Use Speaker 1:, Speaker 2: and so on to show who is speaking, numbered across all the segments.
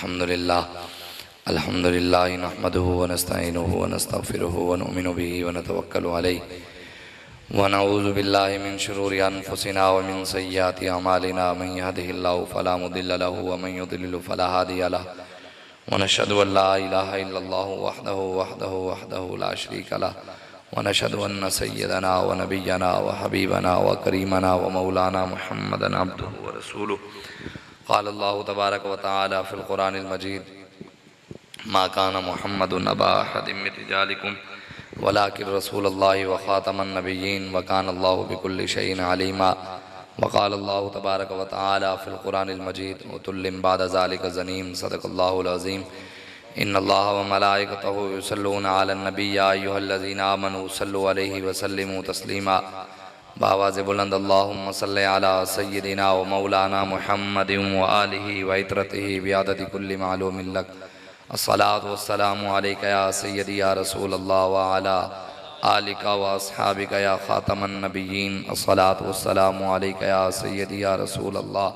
Speaker 1: अल्हम्दुलिल्लाह नहमदुहु व नस्तईनुहु व नस्तगफिरुहु व नुमिनु बिही व नतवक्कलु अलैहि व नऊज़ु बिल्लाहि मिन शुरूरि अनफुसिना व मिन सय्यिआति अमालिना मन यहदिहिल्लाहु फला मुदिल्ल लहु व मन युद्लिल फला हादिय लहु व नशहदु अन ला इलाहा इल्लल्लाहु वहदहु ला शरीका लहु व नशहदु अन्न सय्यदना व नबिय्यना व हबीबना व करीमना व मौलाना मुहम्मदन अब्दुहु व रसूलुहु क़ाल अल्लाहु तबारक व तआला फ़िल क़ुरानिल मजीद मा काना मुहम्मदुन अबा अहदिम मिन रिजालिकुम वलाकिन रसूलुल्लाहि व ख़ातमन नबिय्यीन व काना अल्लाहु बिकुल्लि शैइन अलीमा व क़ाल अल्लाहु तबारक व तआला फ़िल क़ुरानिल मजीद उतुल्लिम बाद ज़ालिका ज़नीम सदक़ल्लाहुल अज़ीम इन्नल्लाह व मलाइकतहु युसल्लूना अलन नबी या अय्युहल्लज़ीना आमनू सल्लु अलैहि व सल्लिमू तस्लीमा बावाज़ बुलंद अल्लाहुम्मा सल्लि अला सय्यिदिना व मौलाना मुहम्मदिन व आलिहि व इत्रतिहि बिअददि कुल्लि मालूमिन लक अस्सलातु वस्सलामु अलैका या सय्यदी या रसूलल्लाह व अला आलिका व अस्हाबिका या खातमन नबिय्यीन अस्सलातु वस्सलामु अलैका या सय्यदी या रसूलल्लाह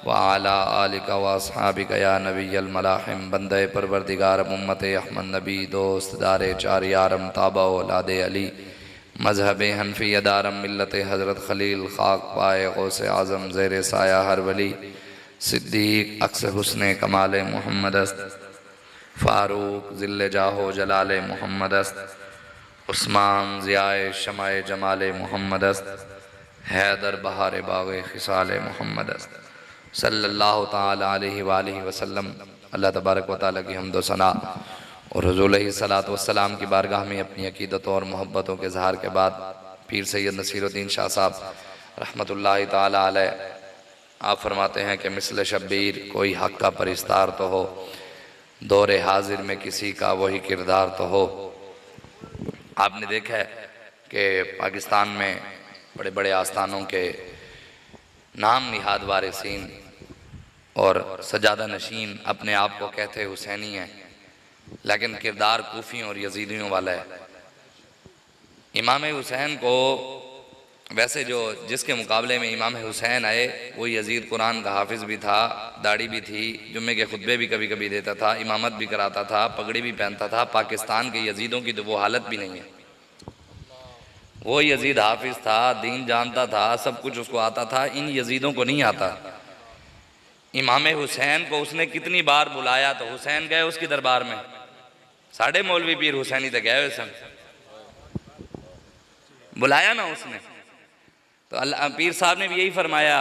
Speaker 1: व अला आलिका व अस्हाबिका या नबिय्यल मलाहिम बंदे परवरदिगार उम्मत अहमद नबी दोस्त दारे चार यारम ताबा औलादे अली मजहब हनफी अदारम मिल्लत हज़रत खलील खाक पाए गौसे आज़म ज़ेर साया हर वली सिद्दीक अक्स हुस्न कमाल मोहम्मद अस्त फ़ारूक ज़िल्ले जाहो जलाल मोहम्मद अस्त उस्मान ज़ियाए शमाए जमाल मोहम्मद अस्त हैदर बहार बाग़ खिसाल मोहम्मद अस्त सल्लल्लाहु ताला अलैहि वालिहि वसल्लम। अल्लाह तबारक व तआला की हम्द व सना और हुज़ूर अलैहिस्सलातु वस्सलाम की बारगाह में अपनी अक़ीदत और मोहब्बतों के इज़हार के बाद पीर सैयद नसीरुद्दीन शाह साहब रहमतुल्लाहि ताला अलैह आप फरमाते हैं कि मिसल शब्बीर कोई हक़ का परिस्तार तो हो, दौरे हाजिर में किसी का वही किरदार तो हो। आपने देखा है कि पाकिस्तान में बड़े बड़े आस्थानों के नाम निहाद वारिसीन और सजादा नशीन अपने आप को कहते हुसैनी हैं, लेकिन किरदार कूफियों और यजीदियों वाला है। इमाम हुसैन को वैसे जो जिसके मुकाबले में इमाम हुसैन आए वो यजीद कुरान का हाफिज़ भी था, दाढ़ी भी थी, जुम्मे के खुतबे भी कभी कभी देता था, इमामत भी कराता था, पगड़ी भी पहनता था। पाकिस्तान के यजीदों की तो वो हालत भी नहीं है। वो यजीद हाफिज़ था, दीन जानता था, सब कुछ उसको आता था, इन यजीदों को नहीं आता। इमाम हुसैन को उसने कितनी बार बुलाया तो हुसैन गए उसकी दरबार में, साढ़े मौलवी पीर हुसैनी तक गए सन, बुलाया ना उसने। तो अल्लाह पीर साहब ने भी यही फरमाया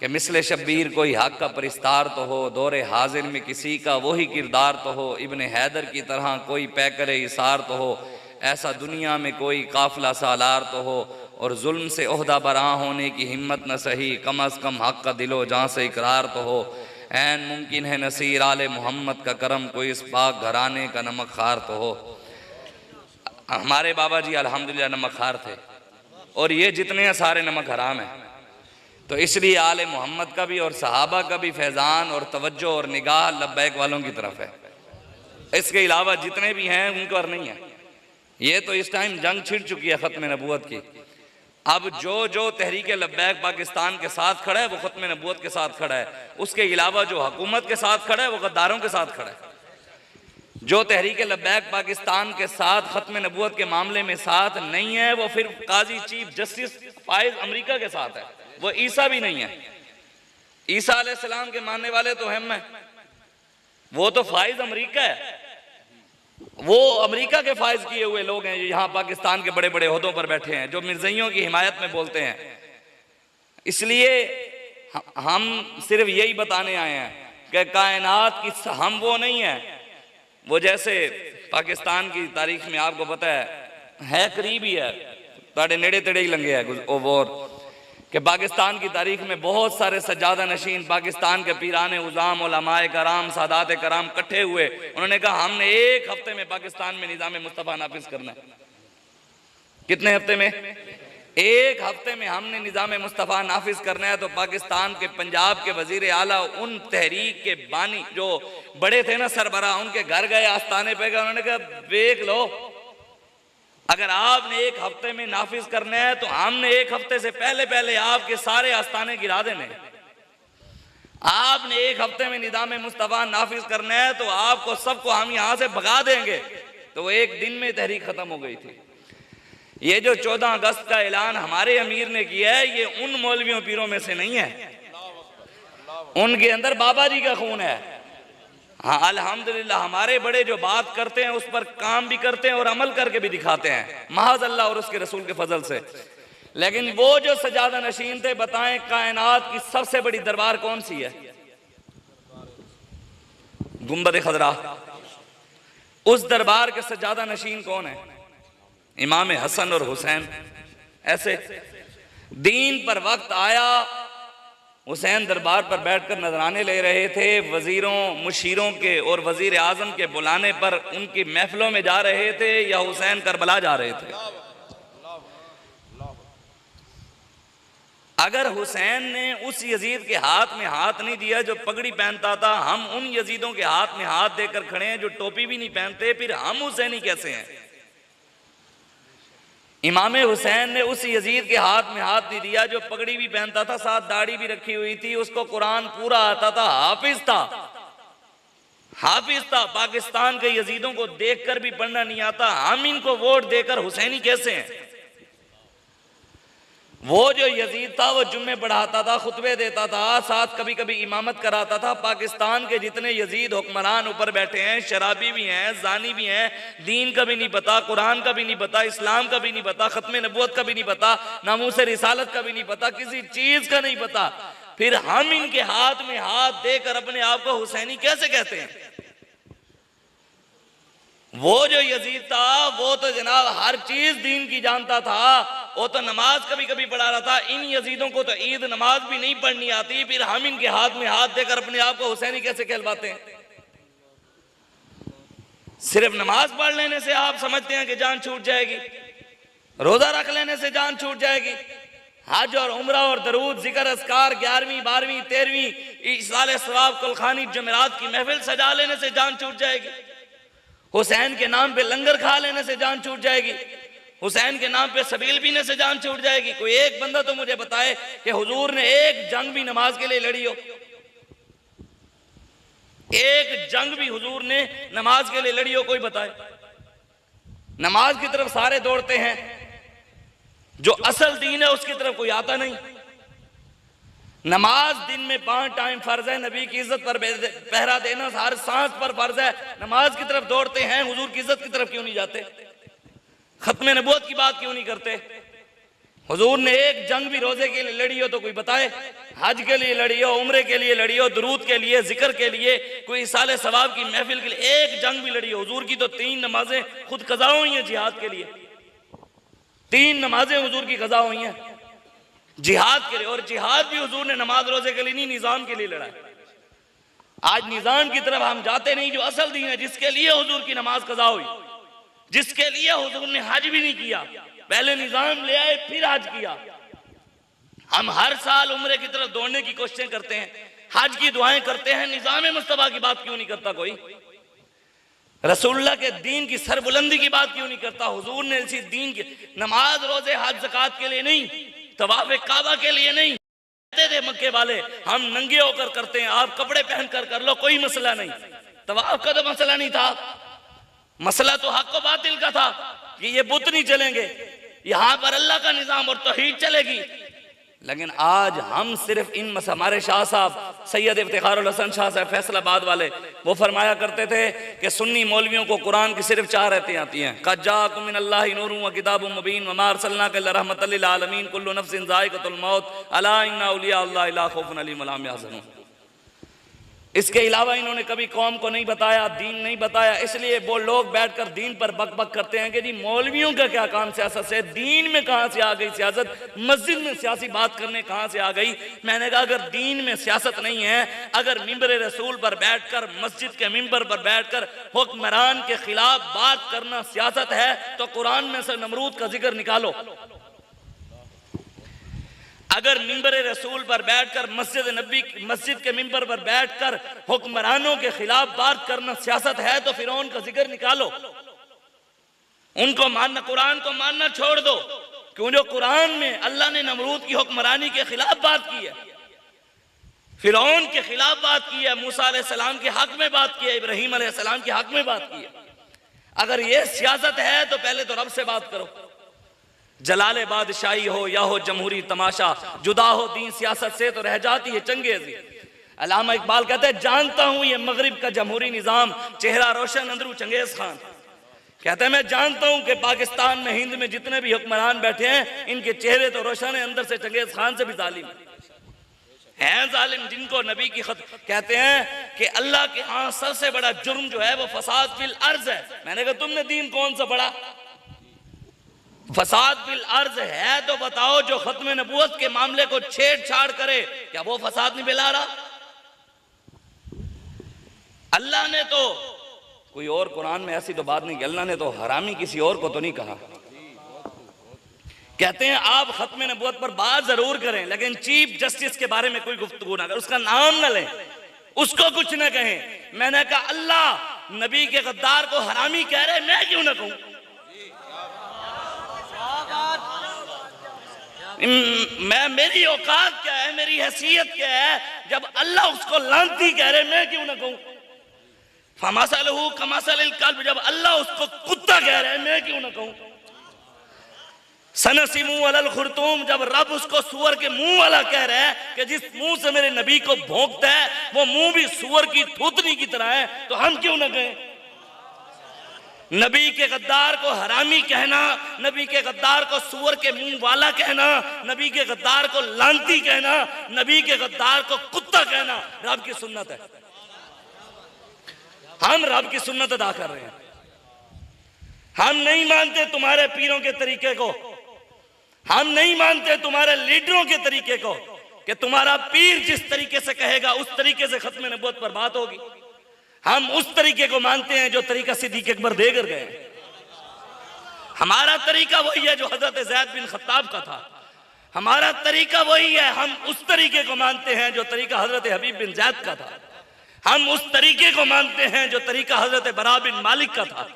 Speaker 1: कि मिसले शब्बीर कोई हक़ का परिस्तार तो हो, दौरे हाजिर में किसी का वही किरदार तो हो, इब्ने हैदर की तरह कोई पैकर इसार तो हो, ऐसा दुनिया में कोई काफिला सालार तो हो, और जुल्म से ओहदा बरा होने की हिम्मत न सही, कम अज़ कम हक़ का दिलो जहाँ से इकरार तो हो। ऐन मुमकिन है नसीर आले मोहम्मद का करम, कोई इस पाक घराने का नमक खार तो हो। हमारे बाबा जी अल्हम्दुलिल्लाह नमक खार थे और ये जितने हैं सारे नमक हराम है। तो इसलिए आले मोहम्मद का भी और सहाबा का भी फैज़ान और तवज्जो और निगाह लब्बैक वालों की तरफ है। इसके अलावा जितने भी हैं उन पर नहीं है। ये तो इस टाइम जंग छिड़ चुकी है ख़त्म नबूवत की। अब जो तहरीक लब्बैक पाकिस्तान के साथ खड़ा है वो ख़त्म नबूवत के साथ खड़ा है, उसके अलावा जो हुकूमत के साथ खड़ा है वो गद्दारों के साथ खड़ा है। जो तहरीक लब्बैक पाकिस्तान के साथ ख़त्म नबूवत के मामले में साथ नहीं है वो फिर काजी चीफ जस्टिस फाइज अमेरिका के साथ है, वो ईसा भी नहीं है। ईसा अलैहिस्सलाम के मानने वाले तो हम हैं, वो तो फाइज अमेरिका है, वो अमेरिका के फाइज किए हुए लोग हैं यहाँ पाकिस्तान के बड़े बड़े ओहदों पर बैठे हैं जो मिर्ज़इयों की हिमायत में बोलते हैं। इसलिए हम सिर्फ यही बताने आए हैं कि कायनात की हम वो नहीं है। वो जैसे पाकिस्तान की तारीख में आपको पता है करीब ही है, ताड़े नेड़े तेड़े ही लंगे है वो कि पाकिस्तान की तारीख में बहुत सारे सज्जादा नशीन पाकिस्तान के पीराने उज़ाम उलमाए कराम सादात कराम इकट्ठे हुए। उन्होंने कहा हमने एक हफ्ते में पाकिस्तान में निज़ाम मुस्तफ़ा नाफिज करना है। कितने हफ्ते में? एक हफ्ते में हमने निज़ाम मुस्तफ़ा नाफिज करना है। तो पाकिस्तान के पंजाब के वजीर आला उन तहरीक के बानी जो बड़े थे ना सरबराह, उनके घर गए, आस्थाने पे गए, उन्होंने कहा देख लो अगर आपने एक हफ्ते में नाफिज करना है तो हमने एक हफ्ते से पहले पहले आपके सारे आस्थाने गिरा देने। आपने एक हफ्ते में निज़ाम मुस्तफ़ा नाफिज करना है तो आपको सबको हम यहां से भगा देंगे। तो वो एक दिन में तहरीक खत्म हो गई थी। ये जो 14 अगस्त का ऐलान हमारे अमीर ने किया है, ये उन मौलवियों पीरों में से नहीं है, उनके अंदर बाबा जी का खून है। हाँ, अल्हम्दुलिल्लाह हमारे बड़े जो बात करते हैं उस पर काम भी करते हैं और अमल करके भी दिखाते हैं, महज अल्लाह और उसके रसूल के फजल से। लेकिन वो जो सजादा नशीन थे, बताएं कायनात की सबसे बड़ी दरबार कौन सी है? गुंबद खजरा। उस दरबार के सजादा नशीन कौन है? इमाम हसन और हुसैन। ऐसे दीन पर वक्त आया, हुसैन दरबार पर बैठकर नजराने ले रहे थे, वजीरों मुशीरों के और वजीर आजम के बुलाने पर उनकी महफिलों में जा रहे थे, या हुसैन करबला जा रहे थे। अगर हुसैन ने उस यजीद के हाथ में हाथ नहीं दिया जो पगड़ी पहनता था, हम उन यजीदों के हाथ में हाथ देकर खड़े हैं जो टोपी भी नहीं पहनते, फिर हम हुसैनी कैसे हैं? इमाम हुसैन ने उस यजीद के हाथ में हाथ नहीं दिया जो पगड़ी भी पहनता था, साथ दाढ़ी भी रखी हुई थी, उसको कुरान पूरा आता था, हाफिज था, हाफिज था। पाकिस्तान के यजीदों को देखकर भी पढ़ना नहीं आता, हम इनको वोट देकर हुसैनी कैसे हैं? वो जो यजीद था वो जुम्मे पढ़ाता था, खुतबे देता था, साथ कभी कभी इमामत कराता था। पाकिस्तान के जितने यजीद हुक्मरान ऊपर बैठे हैं, शराबी भी हैं, जानी भी हैं, दीन का भी नहीं पता, कुरान का भी नहीं पता, इस्लाम का भी नहीं पता, खत्म नबूवत का भी नहीं पता, नामूस रिसालत का भी नहीं पता, किसी चीज का नहीं पता, फिर हम इनके हाथ में हाथ देकर अपने आप को हुसैनी कैसे कहते हैं? वो जो यजीद था वो तो जनाब हर चीज दीन की जानता था, वो तो नमाज कभी कभी पढ़ा रहा था। इन यजीदों को तो ईद नमाज भी नहीं पढ़नी आती, फिर हम इनके हाथ में हाथ देकर अपने आप को हुसैनी कैसे कहलवाते हैं? सिर्फ नमाज पढ़ लेने से आप समझते हैं कि जान छूट जाएगी, रोजा रख लेने से जान छूट जाएगी, हज और उम्रा और दरूद जिक्र अस्कार 11वीं 12वीं 13वीं इसाले सवाब कुलखानी जमेरात की महफिल सजा लेने से जान छूट जाएगी, हुसैन के नाम पे लंगर खा लेने से जान छूट जाएगी, हुसैन के नाम पे सबील पीने से जान छूट जाएगी? कोई एक बंदा तो मुझे बताए कि हुजूर ने एक जंग भी नमाज के लिए लड़ी हो, एक जंग भी हुजूर ने नमाज के लिए लड़ी हो? कोई बताए। नमाज की तरफ सारे दौड़ते हैं, जो असल दीन है उसकी तरफ कोई आता नहीं। नमाज दिन में 5 टाइम फर्ज है, नबी की इज्जत पर पहरा देना हर सांस पर फर्ज है, नमाज की तरफ दौड़ते हैं, हुजूर की इज्जत की तरफ क्यों नहीं जाते? खत्म नबूवत की बात क्यों नहीं करते? हुजूर ने एक जंग भी रोजे के लिए लड़ी हो तो कोई बताए? हज के लिए लड़ी हो, उम्रे के लिए लड़ी हो, दुरूद के लिए, जिक्र के लिए, कोई साले सवाब की महफिल के लिए एक जंग भी लड़ी हो? हुजूर की तो 3 नमाजें खुद कज़ा हुई हैं जिहाद के लिए, 3 नमाजें हुजूर की कज़ा हुई हैं जिहाद के लिए, और जिहाद भी हुजूर ने नमाज रोजे के लिए नहीं, निजाम के लिए लड़ा है। आज निजाम की तरफ हम जाते नहीं, जो असल दीन है, जिसके लिए हुजूर की नमाज कज़ा हुई, जिसके लिए हुजूर ने हज भी नहीं किया, पहले निजाम ले आए फिर हज किया। हम हर साल उम्रे की तरफ दौड़ने की कोशिशें करते हैं, हज की दुआएं करते हैं, निजाम मुस्तफा की बात क्यों नहीं करता कोई? रसूलुल्लाह के दीन की सरबुलंदी की बात क्यों नहीं करता? हुजूर ने इसी दीन की नमाज रोजे हज ज़कात के लिए नहीं, तवाफ़ काबा के लिए नहीं कहते थे मक्के वाले, हम नंगे होकर करते हैं, आप कपड़े पहन कर लो, कोई मसला नहीं। तवाफ का तो मसला नहीं था, मसला तो हक व बातिल का था कि ये बुत नहीं चलेंगे, यहां पर अल्लाह का निजाम और तौहीद चलेगी। लेकिन आज हम सिर्फ इन हमारे शाह साहब सैयद इफ्तिखारुल हसन शाह साहब फैसलाबाद वाले, वो फरमाया करते थे कि सुन्नी मौलवियों को कुरान की सिर्फ 4 आयतें आती हैं, क़द जाअकुम मिनल्लाहि नूरुन व किताबुम मुबीन व मा अरसलनाका इल्ला रहमतल लिल आलमीन कुल्लु नफ्सिन ज़ाइक़तुल मौत अला इन्ना औलिया अल्लाहि ला खौफुन अलैहिम व ला हुम यहज़नून। इसके अलावा इन्होंने कभी कौम को नहीं बताया, दीन नहीं बताया, इसलिए वो लोग बैठकर दीन पर बक बक करते हैं कि जी मौलवियों का क्या काम सियासत से, दीन में कहां से आ गई सियासत, मस्जिद में सियासी बात करने कहां से आ गई? मैंने कहा अगर दीन में सियासत नहीं है, अगर मिंबर रसूल पर बैठकर, मस्जिद के मिंबर पर बैठकर हुक्मरान के खिलाफ बात करना सियासत है, तो कुरान में से नमरूद का जिक्र निकालो। अगर मिंबर रसूल पर बैठकर, मस्जिद के मिंबर पर बैठकर हुक्मरानों के खिलाफ बात करना सियासत है, तो फिरौन का जिक्र निकालो। उनको मानना, कुरान को मानना छोड़ दो, क्यों? जो कुरान में अल्लाह ने नमरूद की हुक्मरानी के खिलाफ बात की है,
Speaker 2: फिरौन के खिलाफ बात की है, मूसा अलैहिस्सलाम के हक में बात की है, इब्राहीम अलैहिस्सलाम के हक में बात की है। अगर ये सियासत है तो पहले तो रब से बात करो। जलाले बादशाही हो या हो जमहूरी तमाशा, जुदा हो दीन सियासत से तो रह जाती है चंगेजी। अल्लामा इकबाल कहते हैं, जानता हूं ये मगरिब का जमहूरी निजाम, चेहरा रोशन अंदरू चंगेज खान। कहते हैं मैं जानता हूं कि पाकिस्तान में, हिंद में जितने भी हुक्मरान बैठे हैं, इनके चेहरे तो रोशन है, अंदर से चंगेज खान से भी जालिम हैं। जालिम जिनको नबी की खत कहते हैं कि अल्लाह के यहाँ सबसे बड़ा जुर्म जो है वो फसाद फिल अर्ज है। मैंने कहा तुमने दीन कौन सा पढ़ा? फसाद फिल अर्ज है तो बताओ, जो खत्म नबूवत के मामले को छेड़छाड़ करे, क्या वो फसाद नहीं फैला रहा? अल्लाह ने तो कोई और, कुरान में ऐसी तो बात नहीं कि अल्लाह ने तो हरामी किसी और को तो नहीं कहा। कहते हैं आप खत्म नबूवत पर बात जरूर करें, लेकिन चीफ जस्टिस के बारे में कोई गुफ्तगू ना करें, उसका नाम ना लें, उसको कुछ ना कहें। मैंने कहा अल्लाह नबी के गद्दार को हरामी कह रहे, मैं क्यों ना कहूं? मेरी औकात क्या है, मेरी हैसियत क्या है? जब अल्लाह उसको लानती कह रहे, मैं क्यों ना कहूं? फमासलहु कमासलिल कल्ब, जब अल्लाह उसको कुत्ता कह रहे, मैं क्यों ना कहूं? सनसिमु अलल खुरतुम, जब रब उसको सुअर के मुंह वाला कह रहा है कि जिस मुंह से मेरे नबी को भोंकता है वो मुंह भी सुअर की थूथनी की तरह है, तो हम क्यों ना कहें? नबी के गद्दार को हरामी कहना, नबी के गद्दार को सुअर के मुंह वाला कहना, नबी के गद्दार को लांती कहना, नबी के गद्दार को कुत्ता कहना रब की सुन्नत है। हम रब की सुन्नत अदा कर रहे हैं। हम नहीं मानते तुम्हारे पीरों के तरीके को, हम नहीं मानते तुम्हारे लीडरों के तरीके को कि तुम्हारा पीर जिस तरीके से कहेगा उस तरीके से खत्म नबूवत पर बात होगी। हम उस तरीके को मानते हैं जो तरीका सिद्दीक अकबर देकर गए। हमारा तरीका वही है जो हजरत ज़ैद बिन खत्ताब का था, हमारा तरीका वही है। हम उस तरीके को मानते हैं जो तरीका हजरत हबीब बिन ज़ैद का था, हम उस तरीके को मानते हैं जो तरीका हजरत बरा बिन मालिक का था,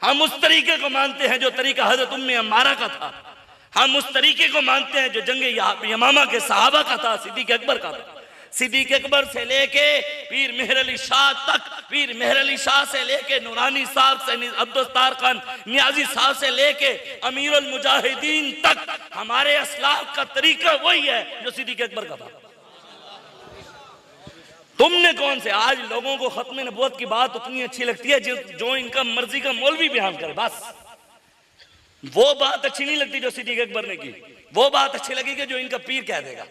Speaker 2: हम उस तरीके को मानते हैं जो तरीका हजरत उम्मे अम्मारा का था, हम उस तरीके को मानते हैं जो जंगे यमामा के सहाबा का था, सिद्दीक अकबर का था। सिद्दीक अकबर से लेके पीर मेहर अली शाह तक, पीर मेहर अली शाह से लेके नूरानी साहब से अब्दुस्तार खान नियाजी साहब से लेके अमीरुल मुजाहिदीन तक हमारे असलाफ का तरीका वही है जो सिद्दीक अकबर का था। तुमने कौन से? आज लोगों को खत्म नबूवत की बात उतनी अच्छी लगती है जो इनका मर्जी का मौलवी बयान करे, बस वो बात अच्छी नहीं लगती जो सिद्दीक अकबर ने की। वो बात अच्छी लगेगी जो इनका पीर कह देगा,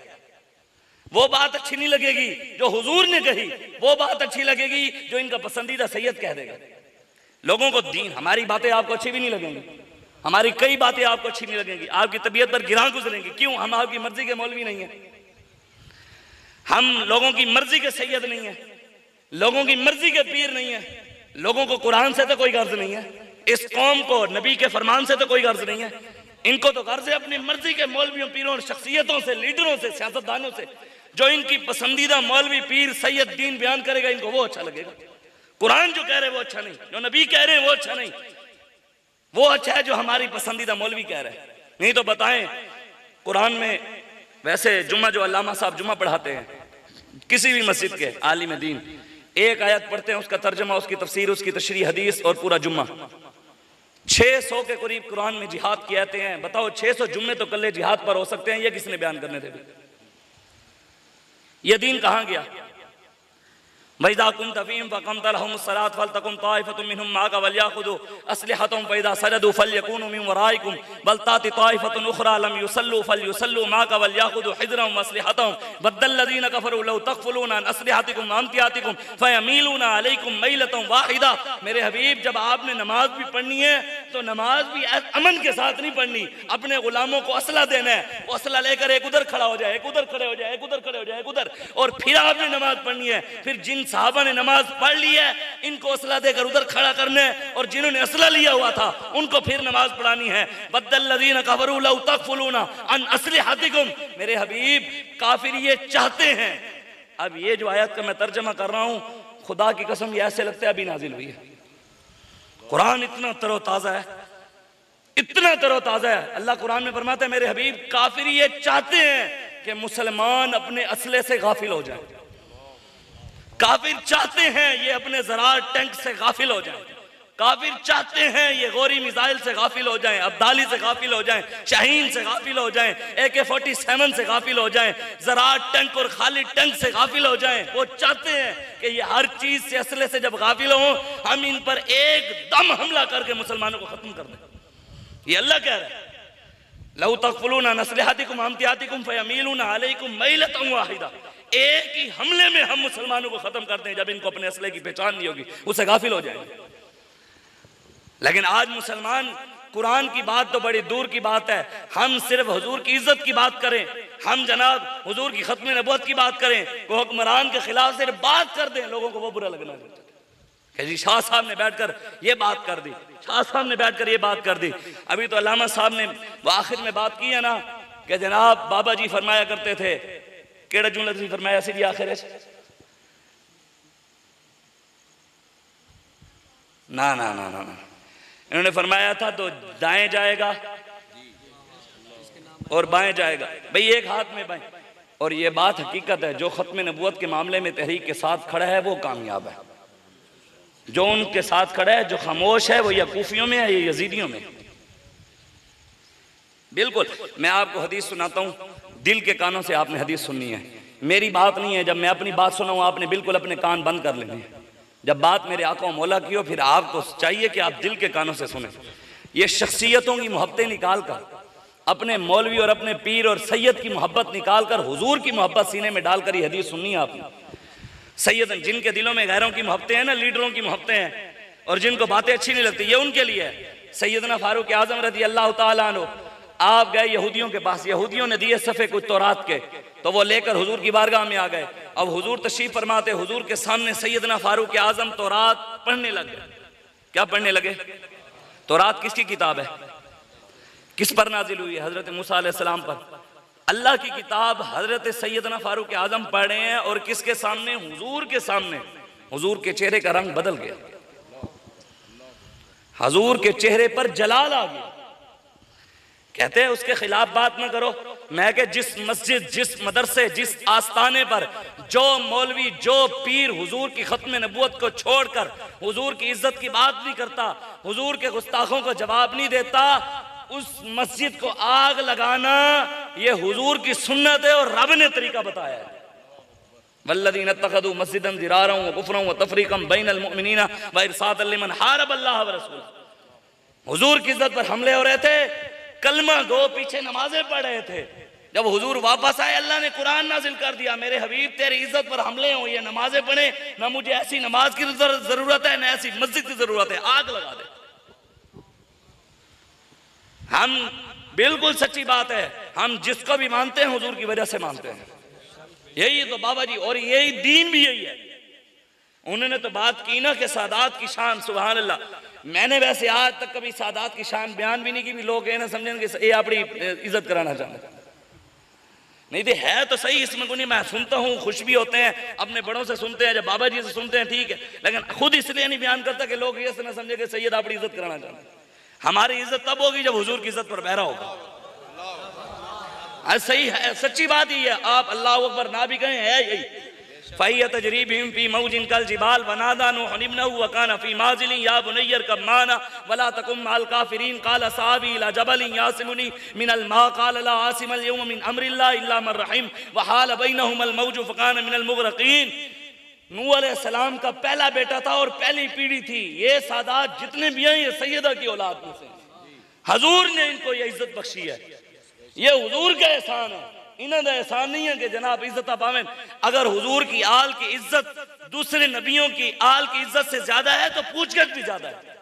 Speaker 2: वो बात अच्छी नहीं लगेगी जो हुजूर ने कही, वो बात अच्छी लगेगी जो इनका पसंदीदा सैयद कह देगा। लोगों को दीन, हमारी बातें आपको अच्छी भी नहीं लगेंगी, हमारी कई बातें आपको अच्छी नहीं लगेंगी, आपकी तबीयत पर गिरां गुजरेंगी। क्यों? हम आपकी मर्जी के मौलवी नहीं है, हम लोगों की मर्जी के सैयद नहीं है, लोगों की मर्जी के पीर नहीं है। लोगों को कुरान से तो कोई गर्ज नहीं है, इस कौम को नबी के फरमान से तो कोई गर्ज नहीं है। इनको तो गर्ज है अपनी मर्जी के मौलवियों, पीरों और शख्सियतों से, लीडरों से, सियासतदानों से। जो इनकी पसंदीदा मौलवी पीर सैयद दीन बयान करेगा इनको वो अच्छा लगेगा। कुरान जो कह रहे वो अच्छा नहीं, जो नबी कह रहे वो अच्छा नहीं, वो अच्छा है जो हमारी पसंदीदा मौलवी कह रहे हैं। नहीं तो बताएं, कुरान में वैसे जुम्मा जो अल्लामा साहब जुम्मा पढ़ाते हैं किसी भी मस्जिद के आलिम दीन, एक आयत पढ़ते हैं, उसका तर्जमा, उसकी तफसीर, उसकी तशरीह हदीस और पूरा जुम्मा। 600 के करीब कुरान में जिहाद की आयतें हैं। बताओ 600 जुम्मे तो कल्ले जिहाद पर हो सकते हैं, ये किसने बयान करने थे? ये दीन कहां गया? वैदा कुंत फीहिम फक़मत लहुमुस सलात फलतकुम ताइफतुम मिनहुम माका वलियाखुदू अस्लिहतहुम फइदा सजदू फलयकूनु मिन वराइकुम बल ताति ताइफतुन उखरा लम युसल्लू फलयुसल्लू माका वलियाखुदू हिजरहुम वअस्लिहतहुम बद्दल्लज़ीना कफरू लौ तग़फुलूना अन अस्लिहतिकुम वअमतियातिकुम फयमीलूना अलैकुम मैलतन वाहिदा। मेरे हबीब, जब आपने नमाज भी पढ़नी है तो नमाज भी अमन के साथ नहीं पढ़नी, अपने गुलामों को असला देना है, वो असला लेकर एक उधर खड़ा हो जाए, एक उधर खड़े हो जाए, एक उधर खड़े हो जाए, एक उधर, और फिर आपने नमाज पढ़नी है। फिर जिन साहबा ने नमाज पढ़ ली है इनको असला देकर उधर खड़ा करना है, और जिन्होंने असला लिया हुआ था उनको फिर नमाज पढ़ानी है। बद्दल्लज़ीना कफरू लौ तग़फुलूना अन अस्लिहतिकुम। मेरे हबीब, काफिर ये चाहते हैं। अब ये जो आयत का मैं तर्जमा कर रहा हूं, खुदा की कसम ये ऐसे लगता है अभी नाजिल हुई है। कुरान इतना तरोताजा है, इतना तरोताजा है। अल्लाह कुरान में फरमाता है, मेरे हबीब, काफिर ये चाहते हैं कि मुसलमान अपने असले से गाफिल हो जाए। काफिर चाहते हैं ये अपने ज़राअत टैंक से गाफिल हो जाएं, काफिर चाहते हैं ये गोरी मिसाइल से गाफिल हो जाएं, अब्दाली से गाफिल हो जाएं, शाहीन से गाफिल हो जाएं, AK-47 से गाफिल हो जाएं, ज़राअत टैंक और खालिद टैंक से गाफिल हो जाएं। वो चाहते हैं कि ये हर चीज से, असले से जब गाफिल हो, हम इन पर एकदम हमला करके मुसलमानों को खत्म कर दें। ये अल्लाह कह रहा है, लौ तक़फुलूना नस्लिहातिकुम अम्तियातिकुम फयमीलूना अलैकुम मैलतन वाहिदा। एक ही हमले में हम मुसलमानों को खत्म कर दें, जब इनको अपने असले की पहचान नहीं होगी, उससे गाफिल हो जाएंगे। लेकिन आज मुसलमान, कुरान की बात तो बड़ी दूर की बात है, हम सिर्फ हुजूर की इज्जत की बात करें, हम जनाब हुजूर की खत्म नबूवत की बात करें, वो हुक्मरान के खिलाफ सिर्फ बात कर दें, लोगों को वो बुरा लगना चाहिए कि जी शाह साहब ने बैठकर ये बात कर दी, शाह साहब ने बैठकर ये बात कर दी। अभी तो अल्लामा साहब ने वो आखिर में बात की है ना कि जनाब बाबा जी फरमाया करते थे, केड़ा जुमला तुसीं फरमाया सी जी आखिर ना ना ना ना ना इन्होंने फरमाया था तो दाएं जाएगा और बाएं जाएगा, भाई एक हाथ में बाएं। और ये बात हकीकत है, जो खत्म नबूवत के मामले में तहरीक के साथ खड़ा है वो कामयाब है, जो उनके साथ खड़ा है, जो खामोश है वो या कूफियों में है या यजीदियों में। बिल्कुल, मैं आपको हदीस सुनाता हूँ, दिल के कानों से आपने हदीस सुननी है, मेरी बात नहीं है। जब मैं अपनी बात सुनाऊँ आपने बिल्कुल अपने कान बंद कर लेने हैं। जब बात मेरे आका मौला की हो, फिर आपको चाहिए कि आप दिल के कानों से सुने। ये शख्सियतों की मोहब्बतें निकाल कर, अपने मौलवी और अपने पीर और सैयद की मोहब्बत निकाल कर, हुजूर की मोहब्बत सीने में डालकर ये हदीस सुननी है आपने। सैयद, जिनके दिलों में गैरों की मोहब्बतें हैं ना, लीडरों की मोहब्बतें हैं, और जिनको बातें अच्छी नहीं लगती, ये उनके लिए है। सैयदना फारूक आजम रज़ी अल्लाह तआला अन्हु, आप गए यहूदियों के पास, यहूदियों ने दिए सफ़े कुछ तौरात के, तो वो लेकर हुजूर की बारगाह में आ गए। अब हुजूर तशरीफ फरमाते, हुजूर के सामने सैयदना फारूक आजम तौरात पढ़ने लगे। क्या पढ़ने लगे? तौरात किसकी किताब है? किस पर नाजिल हुई है? हजरत मूसा अलैहिस्सलाम पर। अल्लाह की किताब हजरत सैयदना फारूक आजम पढ़ रहे हैं, और किसके सामने? हुजूर के सामने। हुजूर के चेहरे का रंग बदल गया, हुजूर के चेहरे पर जलाल आ गया। कहते हैं उसके खिलाफ बात ना करो। मैं कि जिस मस्जिद, जिस मदरसे, जिस आस्थाने पर जो मौलवी, जो पीर हुजूर की खत्म नबूवत को छोड़कर हुजूर की इज्जत की बात नहीं करता, हुजूर के गुस्ताखों को जवाब नहीं देता, उस मस्जिद को आग लगाना ये हुजूर की सुन्नत है और रब ने तरीका बताया है। वल्लज़ीना इत्तखज़ू मस्जिदन ज़िरारा व कुफ़रन व तफ़रीक़न बैनल मुअमिनीना व इरसादन लिमन हारब अल्लाह व रसूलहू। हुजूर की इज्जत पर हमले हो रहे थे, कलमा गो पीछे नमाजें पढ़ रहे थे। जब हुजूर वापस आए, अल्लाह ने कुरान नाजिल कर दिया, मेरे हबीब तेरी इज्जत पर हमले हो, ये नमाजें पढ़े ना, मुझे ऐसी नमाज की जरूरत है ना ऐसी मस्जिद की जरूरत है, आग लगा दे। हम बिल्कुल सच्ची बात है, हम जिसको भी मानते हैं हुजूर की वजह से मानते हैं। यही तो बाबा जी, और यही दीन भी यही है। उन्होंने तो बात की ना कि सादात की शान, सुभान अल्लाह। मैंने वैसे आज तक कभी सादात की शान बयान भी नहीं की, भी लोग ये ना समझें कि ये अपनी इज्जत कराना चाहते, नहीं तो है तो सही, इसमें कोई नहीं। मैं सुनता हूँ, खुश भी होते हैं, अपने बड़ों से सुनते हैं, जब बाबा जी से सुनते हैं ठीक है, लेकिन खुद इसलिए नहीं बयान करता कि लोग ये ना समझे कि सैयद अपनी इज्जत कराना चाहते हैं। हमारी इज्जत तब होगी जब हुजूर की इज्जत पर बहरा होगा। सही है, सच्ची बात ही है। आप अल्लाह अकबर ना भी कहें, है यही। फ़हिय तजरी बिहिम फ़ी मौजिन कल जिबाल वनादा नूह इब्नहु व काना फ़ी माज़िलिन या बुनय्या इरकब माना वला तकुम मअल काफ़िरीन क़ाल सावी इला जबलिन यासिमुनी मिनल मा क़ाल ला आसिमल यौम मिन अम्रिल्लाह इल्ला मन रहिम व हाल बैनहुमल मौजु फ़काना मिनल मुग़रक़ीन। नूह अलैहिस्सलाम का पहला बेटा था और पहली पीढ़ी थी। ये सादात जितने भी हैं ये सैयदा की औलाद में से, हुजूर ने इनको ये इज्जत बख्शी है। ये हुजूर का एहसान है, इन्होंने एहसान नहीं है कि जनाब इज्जत पावें। अगर हुजूर की आल की इज्जत दूसरे नबियों की आल की इज्जत से ज्यादा है तो पूछगछ भी ज्यादा है।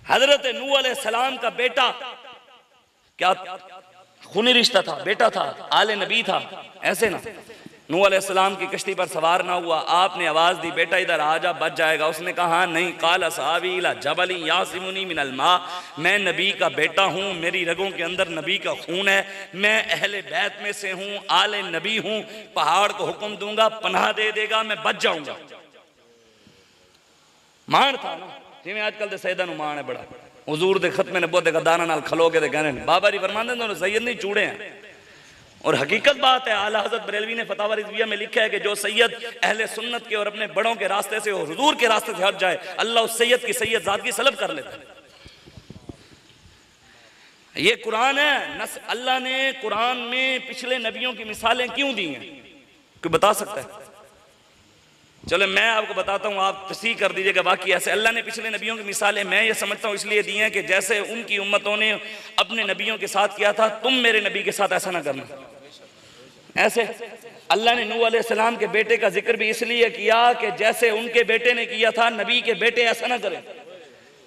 Speaker 2: हजरत नूह अलैहिस्सलाम का बेटा क्या खूनी रिश्ता था, बेटा था, आले नबी था, ऐसे ना। नूह अलैहिस्सलाम की कश्ती पर सवार ना हुआ, आपने आवाज दी बेटा इधर आ जा, बच जाएगा। उसने कहा नहीं, काला सावी इला जबली यासिमुनी मिनल मा, मैं नबी का बेटा हूँ, मेरी रगों के अंदर नबी का खून है, मैं अहले बैत में से हूँ, आले नबी हूँ, पहाड़ को हुक्म दूंगा पनाह दे देगा, मैं बच जाऊंगा। मान था ना, जिमें आजकल दे सैयदा नूं मान है बड़ा। हुजूर दे खत्मे नबूवत दे गद्दारां नाल खलो के ते कहने बाबा जी फरमांदे ने सैयद नहीं चूड़े हैं। और हकीकत बात है, आला हज़रत बरेलवी ने फतावा रिज़विया में लिखा है कि जो सैयद अहले सुन्नत के और अपने बड़ों के रास्ते से और हुजूर के रास्ते से हट जाए, अल्लाह उस सैयद की सैयद ज़ात की सलब कर लेता है। ये कुरान है। अल्लाह ने कुरान में पिछले नबियों की मिसालें क्यों दी हैं, कोई बता सकता है? चलो मैं आपको बताता हूँ, आप तस्दीक कर दीजिएगा। बाकी ऐसे अल्लाह ने पिछले नबियों की मिसालें मैं ये समझता हूँ इसलिए दी हैं कि जैसे उनकी उम्मतों ने अपने नबियों के साथ किया था, तुम मेरे नबी के साथ ऐसा ना करना। ऐसे अल्लाह ने नूह अलैहिस्सलाम के बेटे का जिक्र भी इसलिए किया कि जैसे उनके बेटे ने किया था, नबी के बेटे ऐसा ना करें,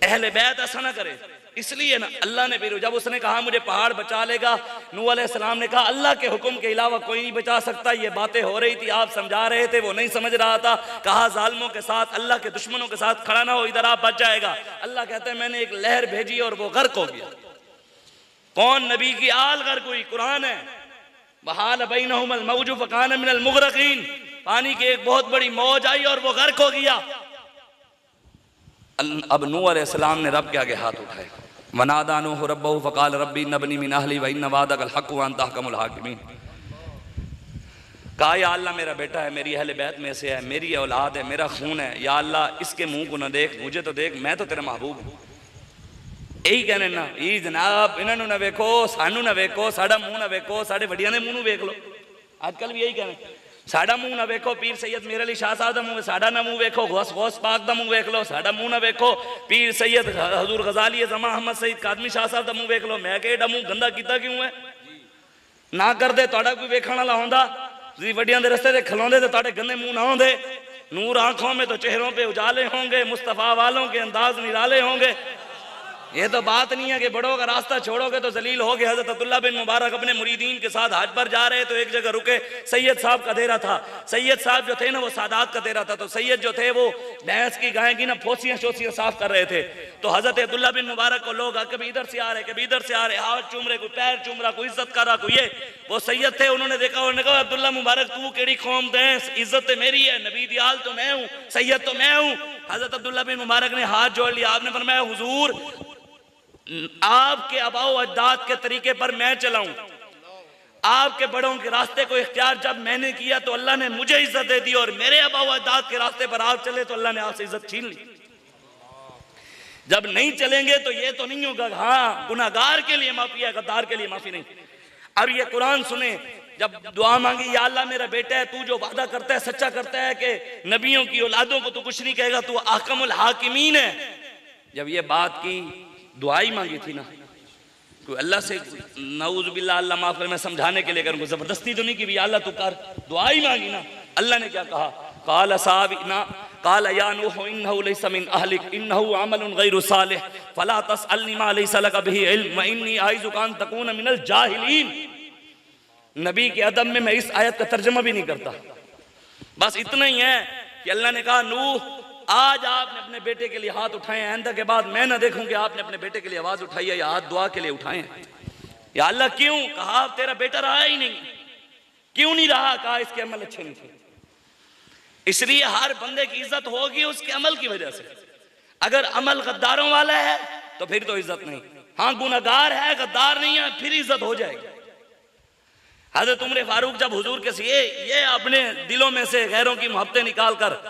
Speaker 2: अहले बैत ऐसा ना करें। इसलिए ना अल्लाह ने फिर जब उसने कहा मुझे पहाड़ बचा लेगा, नूह अलैहिस्सलाम ने कहा अल्लाह के हुक्म के अलावा कोई नहीं बचा सकता। ये बातें हो रही थी, आप समझा रहे थे, वो नहीं समझ रहा था। कहा जालिमों के साथ, अल्लाह के दुश्मनों के साथ खड़ा ना हो, इधर आप बच जाएगा। अल्लाह कहते हैं मैंने एक लहर भेजी और वो गर्क हो गया। कौन? नबी की आल गर्क हुई। कुरान है, बहाल बैनहुमुल मौजु फकान मिनल मुगरकीन, पानी की एक बहुत बड़ी मौज आई और वो गर्क हो गया। अब नूह अलैहिस्सलाम ने रब के आगे हाथ उठाए, वनादा नूह रब्बहु फकाल रब्बी इन्नबनी मिन अहली व इन्न वअदकल हक़्क़ व अंत अहकमुल हाकिमीन। कहा या अल्लाह मेरा बेटा है, मेरी अहले बैत में से है, मेरी औलाद है, मेरा खून है, या अल्लाह इसके मुंह को न देख, मुझे तो देख, मैं तो तेरा महबूब हूँ। यही कहने ना, ये जनाब इन्होंने ना वेखो, सानू ना वेखो, साड़ा मुंह ना वेखो, साढ़े वड्डियां दे मुंह नूं वेख लो। आजकल भी यही कहने, साड़ा मुंह ना वेखो, पीर सैयद मेरे अली शाह साहब दा मुंह, साड़ा ना मुंह वेखो, गौस पाक दा मुंह वेख लो, साड़ा मुंह ना वेखो, पीर सैयद हजूर गजाली जमा अहमद सईद कादमी शाह साहब दा मुंह वेख लो। मैं कहा मुंह गंदा कीता क्यों है? ना करदे तुहाडा कोई वेखण वाला होंदा, तुसीं वड्डियां दे रस्ते ते खलोंदे ते तुहाडे गंदे मुंह ना होंदे। नूर आंखों में तो चेहरों पे उजाले होंगे, मुस्तफ़ा वालों के अंदाज निराले होंगे। ये तो बात नहीं है कि बड़ों का रास्ता छोड़ोगे तो जलील हो गए। हजरत अब्दुल्ला बिन मुबारक अपने मुरीदीन के साथ हज पर जा रहे तो एक जगह रुके, सैयद साहब का डेरा था। सैयद साहब जो थे ना वो सादात का डेरा था, तो सैयद जो थे वो भैंस की गाय की ना फोसियां शोसियां साफ कर रहे थे। तो हजरत अब्दुल्ला बिन मुबारक को लोग कभी इधर से आ रहे, कभी इधर से आ रहे, हाथ चूम रहे, कोई पैर चूम रहा, कोई इज्जत कर रहा, कोई ये। वो सैयद थे, उन्होंने देखा, उन्होंने कहा अब्दुल्ला मुबारक तू केड़ी कौम दे, इज्जत तो मेरी है, नबी दी आल तो मैं हूँ, सैयद तो मैं हूँ। हजरत अब्दुल्ला बिन मुबारक ने हाथ जोड़ लिया, आपने फरमाया हुजूर आपके अबाओ अजदाद के तरीके पर मैं चलाऊं, आपके बड़ों के रास्ते को इख्तियार जब मैंने किया तो अल्लाह ने मुझे इज्जत दे दी, और मेरे अबाओ अजदाद के रास्ते पर आप चले तो अल्लाह ने आपसे इज्जत छीन ली। जब नहीं चलेंगे तो ये तो नहीं होगा, हाँ गुनाहगार के लिए माफी है, गद्दार के लिए माफी नहीं। अब ये कुरान सुने, जब दुआ मांगी या अल्लाह मेरा बेटा है, तू जो वादा करता है सच्चा करता है कि नबियों की औलादों को तू कुछ नहीं कहेगा, तू अहकमुल हाकिमीन है। जब ये बात की, दुआई मांगी थी ना, कोई अल्लाह से नऊज़ बिल्लाह अल्लाह माफ कर, मैं समझाने के लिए करूँगा, जबरदस्ती तो नहीं कि भी अल्लाह तू कर, दुआई मांगी ना। अल्लाह ने क्या कहा? काला साबिना काला या नूह इन्नहु लैसा मिन अहलिक इन्नहु अमलुन गैरु सालिह फला तसअलनी मा लैसा लका बिही इल्म व इन्नी आइज़ुका अन तकूना मिनल जाहिलीन। नबी के अदब में मैं इस आयत का तर्जुमा भी नहीं करता, बस इतना ही है कि अल्लाह ने कहा नूह आज आपने अपने बेटे के लिए हाथ उठाए, आइंदा के बाद मैं ना देखूं कि आपने अपने बेटे के लिए आवाज उठाई है या हाथ दुआ के लिए उठाए। या अल्लाह क्यों? कहा तेरा बेटा रहा ही नहीं। क्यों नहीं रहा? कहा इसके अमल अच्छे नहीं थे। इसलिए हर बंदे की इज्जत होगी उसके अमल की वजह से। अगर अमल गद्दारों वाला है तो फिर तो इज्जत नहीं, हाँ गुनाहगार है, गद्दार नहीं है, फिर इज्जत हो जाएगी। हजरत उमर फारूक जब हुजूर के से ये अपने दिलों में से गैरों की मोहब्बतें निकाल कर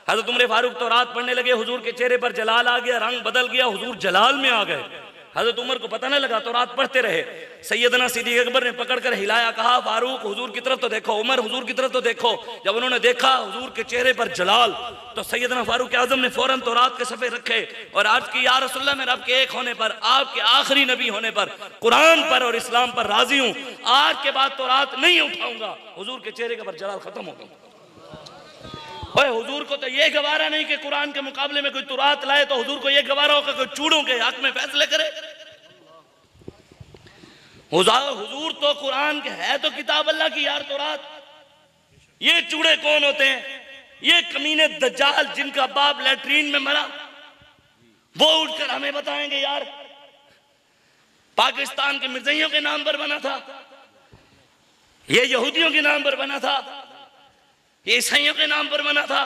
Speaker 2: हजरत उमर फारूक तो रात पढ़ने लगे, हुजूर के चेहरे पर जलाल आ गया, रंग बदल गया, हुजूर जलाल में आ गए। हजरत उमर को पता न लगा तो रात पढ़ते रहे। सैयदना सिद्दीक़ अकबर ने पकड़कर हिलाया, कहा फारूक हुजूर की तरफ तो देखो, उमर हुजूर की तरफ तो देखो। जब उन्होंने देखा हुजूर के चेहरे पर जलाल, तो सैयदना फारूक आजम ने फौरन तो रात के सफे रखे और आज की या रसूलल्लाह मैं रब के एक होने पर, आपके आखिरी नबी होने पर, कुरान पर और इस्लाम पर राजी हूँ, आज के बाद तो रात नहीं उठाऊंगा। हुजूर के चेहरे पर जलाल खत्म हो गया। हुजूर को तो ये गवारा नहीं कि कुरान के मुकाबले में कोई तुरात लाए, तो हुजूर को ये गवारा होगा कोई चूड़ों के हक में फैसले करे। हुजूर तो कुरान के है तो किताब अल्लाह की यार तुरात। ये चूड़े कौन होते हैं? ये कमीने दज्जाल जिनका बाप लैट्रीन में मरा, वो उठकर हमें बताएंगे यार पाकिस्तान के मिर्जाइयों के नाम पर बना था, ये यहूदियों के नाम पर बना था, ये ईसाइयों के नाम पर बना था,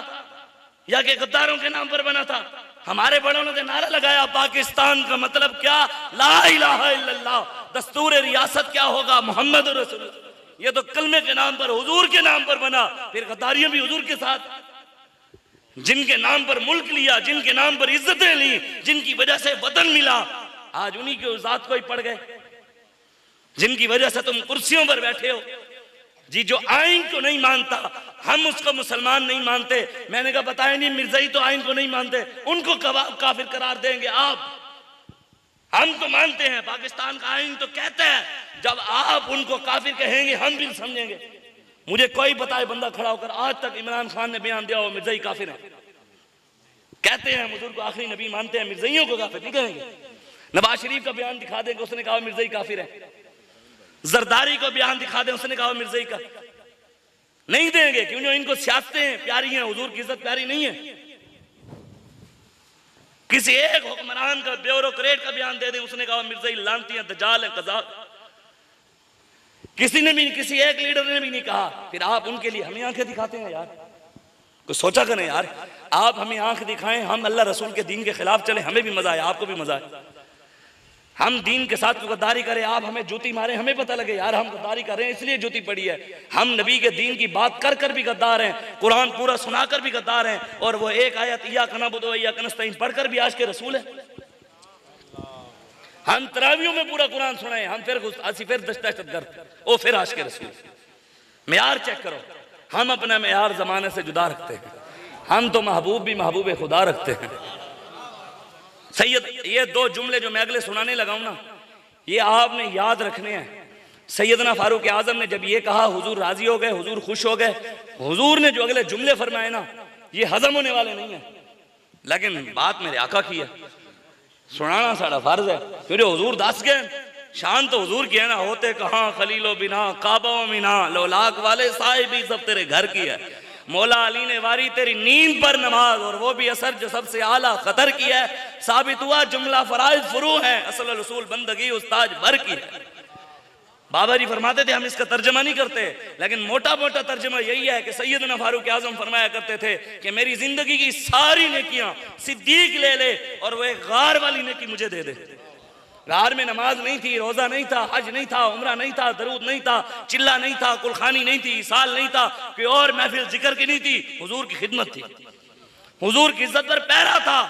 Speaker 2: या के गद्दारों के नाम पर बना था। हमारे बड़ों ने नारा लगाया पाकिस्तान का मतलब क्या, ला इलाहा इल्लल्लाह, दस्तूर रियासत क्या होगा, मोहम्मद रसूलुल्लाह। ये तो कलमे के नाम पर, हुजूर के नाम पर बना, फिर गद्दारियां भी हुजूर के साथ। जिनके नाम पर मुल्क लिया, जिनके नाम पर इज्जतें ली, जिनकी वजह से वतन मिला, आज उन्हीं के उजात को ही पड़ गए, जिनकी वजह से तुम कुर्सियों पर बैठे हो। जी जो आइन को नहीं मानता, हम उसको मुसलमान नहीं मानते। मैंने कहा बताया नहीं, मिर्जाई तो आइन को नहीं मानते, उनको काफिर करार देंगे आप? हम तो मानते हैं, पाकिस्तान का आइन तो कहता है, जब आप उनको काफिर कहेंगे हम भी समझेंगे। मुझे कोई बताए बंदा खड़ा होकर आज तक इमरान खान ने बयान दिया हो मिर्जाई काफिर है? कहते हैं हुजूर को आखिरी नबी मानते हैं, मिर्जाइयों को काफिर नहीं कहेंगे। नवाज शरीफ का बयान दिखा देंगे, उसने कहा मिर्जाई काफिर है। जरदारी को बयान दिखा दें, उसने कहा मिर्जाई का नहीं देंगे, क्यों? इनको सियासतें प्यारी हैं, हुजूर की इज्जत प्यारी नहीं है। किसी एक हुक्मरान का, ब्यूरोक्रेट का बयान दे दें, उसने कहा मिर्जाई लानती है, दजाल है, कज़ाब। किसी ने भी, किसी एक लीडर ने भी नहीं कहा। फिर आप उनके लिए हमें आंखें दिखाते हैं यार। कुछ सोचा करें यार, आप हमें आंख दिखाएं, हम अल्लाह रसूल के दीन के खिलाफ चले, हमें भी मजा आए, आपको भी मजा आए। हम दीन के साथ गद्दारी करें, आप हमें जूती मारे, हमें पता लगे यार हम गद्दारी कर रहे हैं, इसलिए जूती पड़ी है। हम नबी के दीन की बात कर कर भी गद्दार हैं, कुरान पूरा सुनाकर भी गद्दार हैं, और वो एक आयत इय्याका नअबुदु व इय्याका नस्तईन पढ़कर भी आज के रसूल है। हम तरावियों में पूरा कुरान सुनाए, हम फिर दहशतगर्द, ओ फिर आज के रसूल। मेयार चेक करो, हम अपना मेयार जमाने से जुदा रखते हैं। हम तो महबूब भी महबूब खुदा रखते हैं। सैयद, ये दो जुमले जो मैं अगले सुनाने लगा हूं ना, ये आपने याद रखने हैं। सैयदना फारूक आजम ने जब ये कहा, हुजूर राजी हो गए, हुजूर खुश हो गए। हुजूर ने जो अगले जुमले फरमाए ना, ये हजम होने वाले नहीं है, लेकिन बात मेरे आका की है, सुनाना साड़ा फर्ज है। क्योंकि हुजूर दस गए, शान तो हुजूर की है ना, होते कहां खलीलो बिना काबा मिना, लोलाक वाले साहिबी सब तेरे घर की है। मौला अली ने वारी तेरी नींद पर नमाज, और वो भी असर जो सबसे आला खतर की है। साबित हुआ जुमला फराइज फुरू है, असल रसूल बंदगी उस्ताज भर की है। बाबा जी फरमाते थे हम इसका तर्जमा नहीं करते, लेकिन मोटा मोटा तर्जमा यही है कि सैयदना फारूक आजम फरमाया करते थे कि मेरी जिंदगी की सारी नेकियां सिद्दीक ले ले, और वो एक गार वाली नेकी मुझे दे दे। गार में नमाज नहीं थी, रोजा नहीं था, हज नहीं था, उम्रा नहीं था, दरूद नहीं था, चिल्ला नहीं था, कुलखानी नहीं थी, साल नहीं था, कोई और महफिल जिक्र की नहीं थी, हुजूर की खिदमत थी, हुजूर की इज्जत पर पहरा था।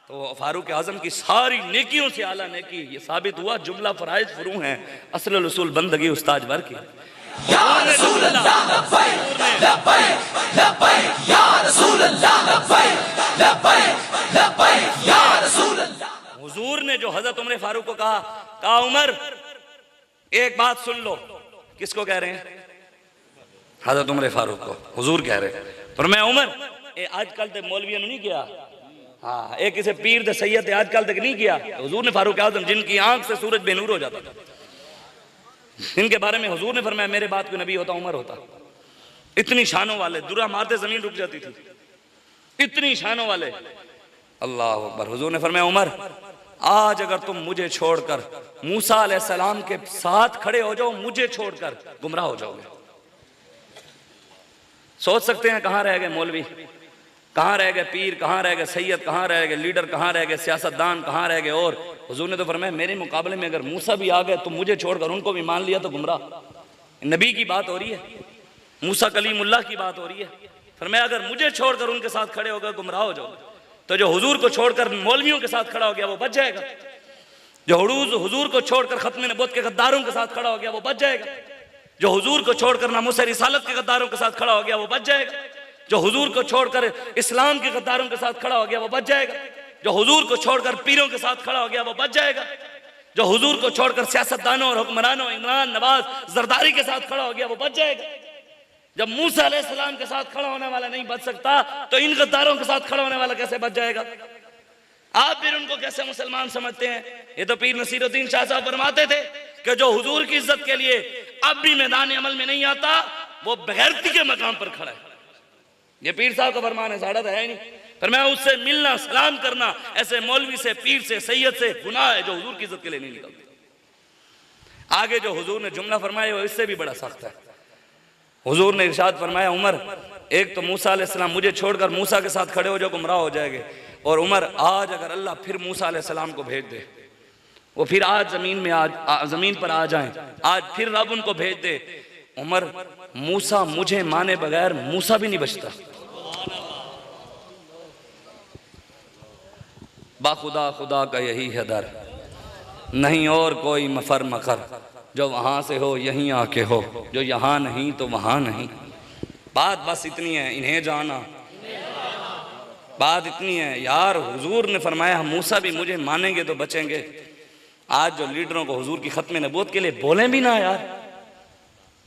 Speaker 2: तो फारूक आजम की सारी नेकियों से आला नेकी, ये साबित हुआ जुमला फराइज फुरू हैं, असल रसूल बंदगी उस्ताज भर की। हुजूर ने जो हजरत उमर फारूक को कहा उमर एक बात सुन लो। किसको कह रहे हैं? हजरत उमर फारूक को हुजूर कह रहे हैं। पर मैं उमर आजकल तक मौलवियों ने नहीं किया, हाँ एक किसी पीर दे सैयद आजकल तक नहीं किया। हुजूर ने फारूक आजम जिनकी आंख से सूरज बेनूर हो जाता था, इनके बारे में हुजूर ने फरमाया मेरे बाद कोई नबी होता उमर होता। इतनी शानों वाले, दुरा मारते जमीन रुक जाती थी, इतनी शानों वाले। अल्लाह अकबर। हुजूर ने फरमाया उमर आज अगर तुम मुझे छोड़कर मूसा अलैहिस्सलाम के साथ खड़े हो जाओ, मुझे छोड़कर गुमराह हो जाओगे। सोच सकते हैं कहां रह गए मौलवी, कहां रह गए पीर, कहां रह गए सैयद, कहां रह गए लीडर, कहां रह गए सियासतदान, कहां रह गए। और हुजूर ने तो फरमाया मेरे मुकाबले में अगर मूसा भी आ गए तो मुझे छोड़कर उनको भी मान लिया तो गुमराह। नबी की बात हो रही है, मूसा कलीमुल्लाह की बात हो रही है। फरमाया अगर मुझे छोड़कर उनके साथ खड़े हो गए गुमराह हो जाओगे। तो जो हुजूर को छोड़कर मौलवियों के साथ खड़ा हो गया वो बच जाएगा, जो हुजूर को छोड़कर खत्म नबूवत के गद्दारों के साथ खड़ा हो गया वो बच जाएगा, जो हुजूर को छोड़कर नामूस रिसालत के गद्दारों के साथ खड़ा हो गया वो बच जाएगा, जो हुजूर को छोड़कर इस्लाम के गद्दारों के साथ खड़ा हो गया वो बच जाएगा, जो हुजूर को छोड़कर पीरों के साथ खड़ा हो गया वो बच जाएगा, जो हुजूर को छोड़कर सियासतदानों और हुक्मरानों इमरान नवाज जरदारी के साथ खड़ा हो गया वो बच जाएगा। जब मूसा अलैहिस्सलाम के साथ खड़ा होने वाला नहीं बच सकता तो इन गद्दारों के साथ खड़ा होने वाला कैसे बच जाएगा? आप फिर उनको कैसे मुसलमान समझते हैं? ये तो पीर नसीरुद्दीन शाह साहब फरमाते थे कि जो हुजूर की इज्जत के लिए अब भी मैदान अमल में नहीं आता वो बेगैरती के मकाम पर खड़ा है। ये पीर साहब का फरमान है, साड़ा तो है नहीं। पर मैं उससे मिलना सलाम करना ऐसे मौलवी से, पीर से, सैयद से गुनाह है जो हुजूर की इज्जत के लिए नहीं निकलते। आगे जो हुजूर ने जुमला फरमाया वो इससे भी बड़ा सख्त है। हुजूर ने इरशाद फरमाया उमर एक तो मूसा अलैहिस्सलाम मुझे छोड़कर मूसा के साथ खड़े हो जाओ गुमराह हो जाएंगे, और उमर आज अगर अल्लाह फिर मूसा अलैहिस्सलाम को भेज दे, वो फिर आज जमीन में जमीन पर आ जाएं, आज फिर रब उनको भेज दे उमर, मूसा मुझे माने बगैर मूसा भी नहीं बचता। बाखुदा खुदा का यही है दर, नहीं और कोई मफर मकर, जो वहाँ से हो यहीं आके हो, जो यहाँ नहीं तो वहाँ नहीं। बात बस इतनी है, इन्हें जाना, बात इतनी है यार। हुजूर ने फरमाया हम मूसा भी मुझे मानेंगे तो बचेंगे। आज जो लीडरों को हुजूर की खत्म नबूवत के लिए बोलें भी ना यार,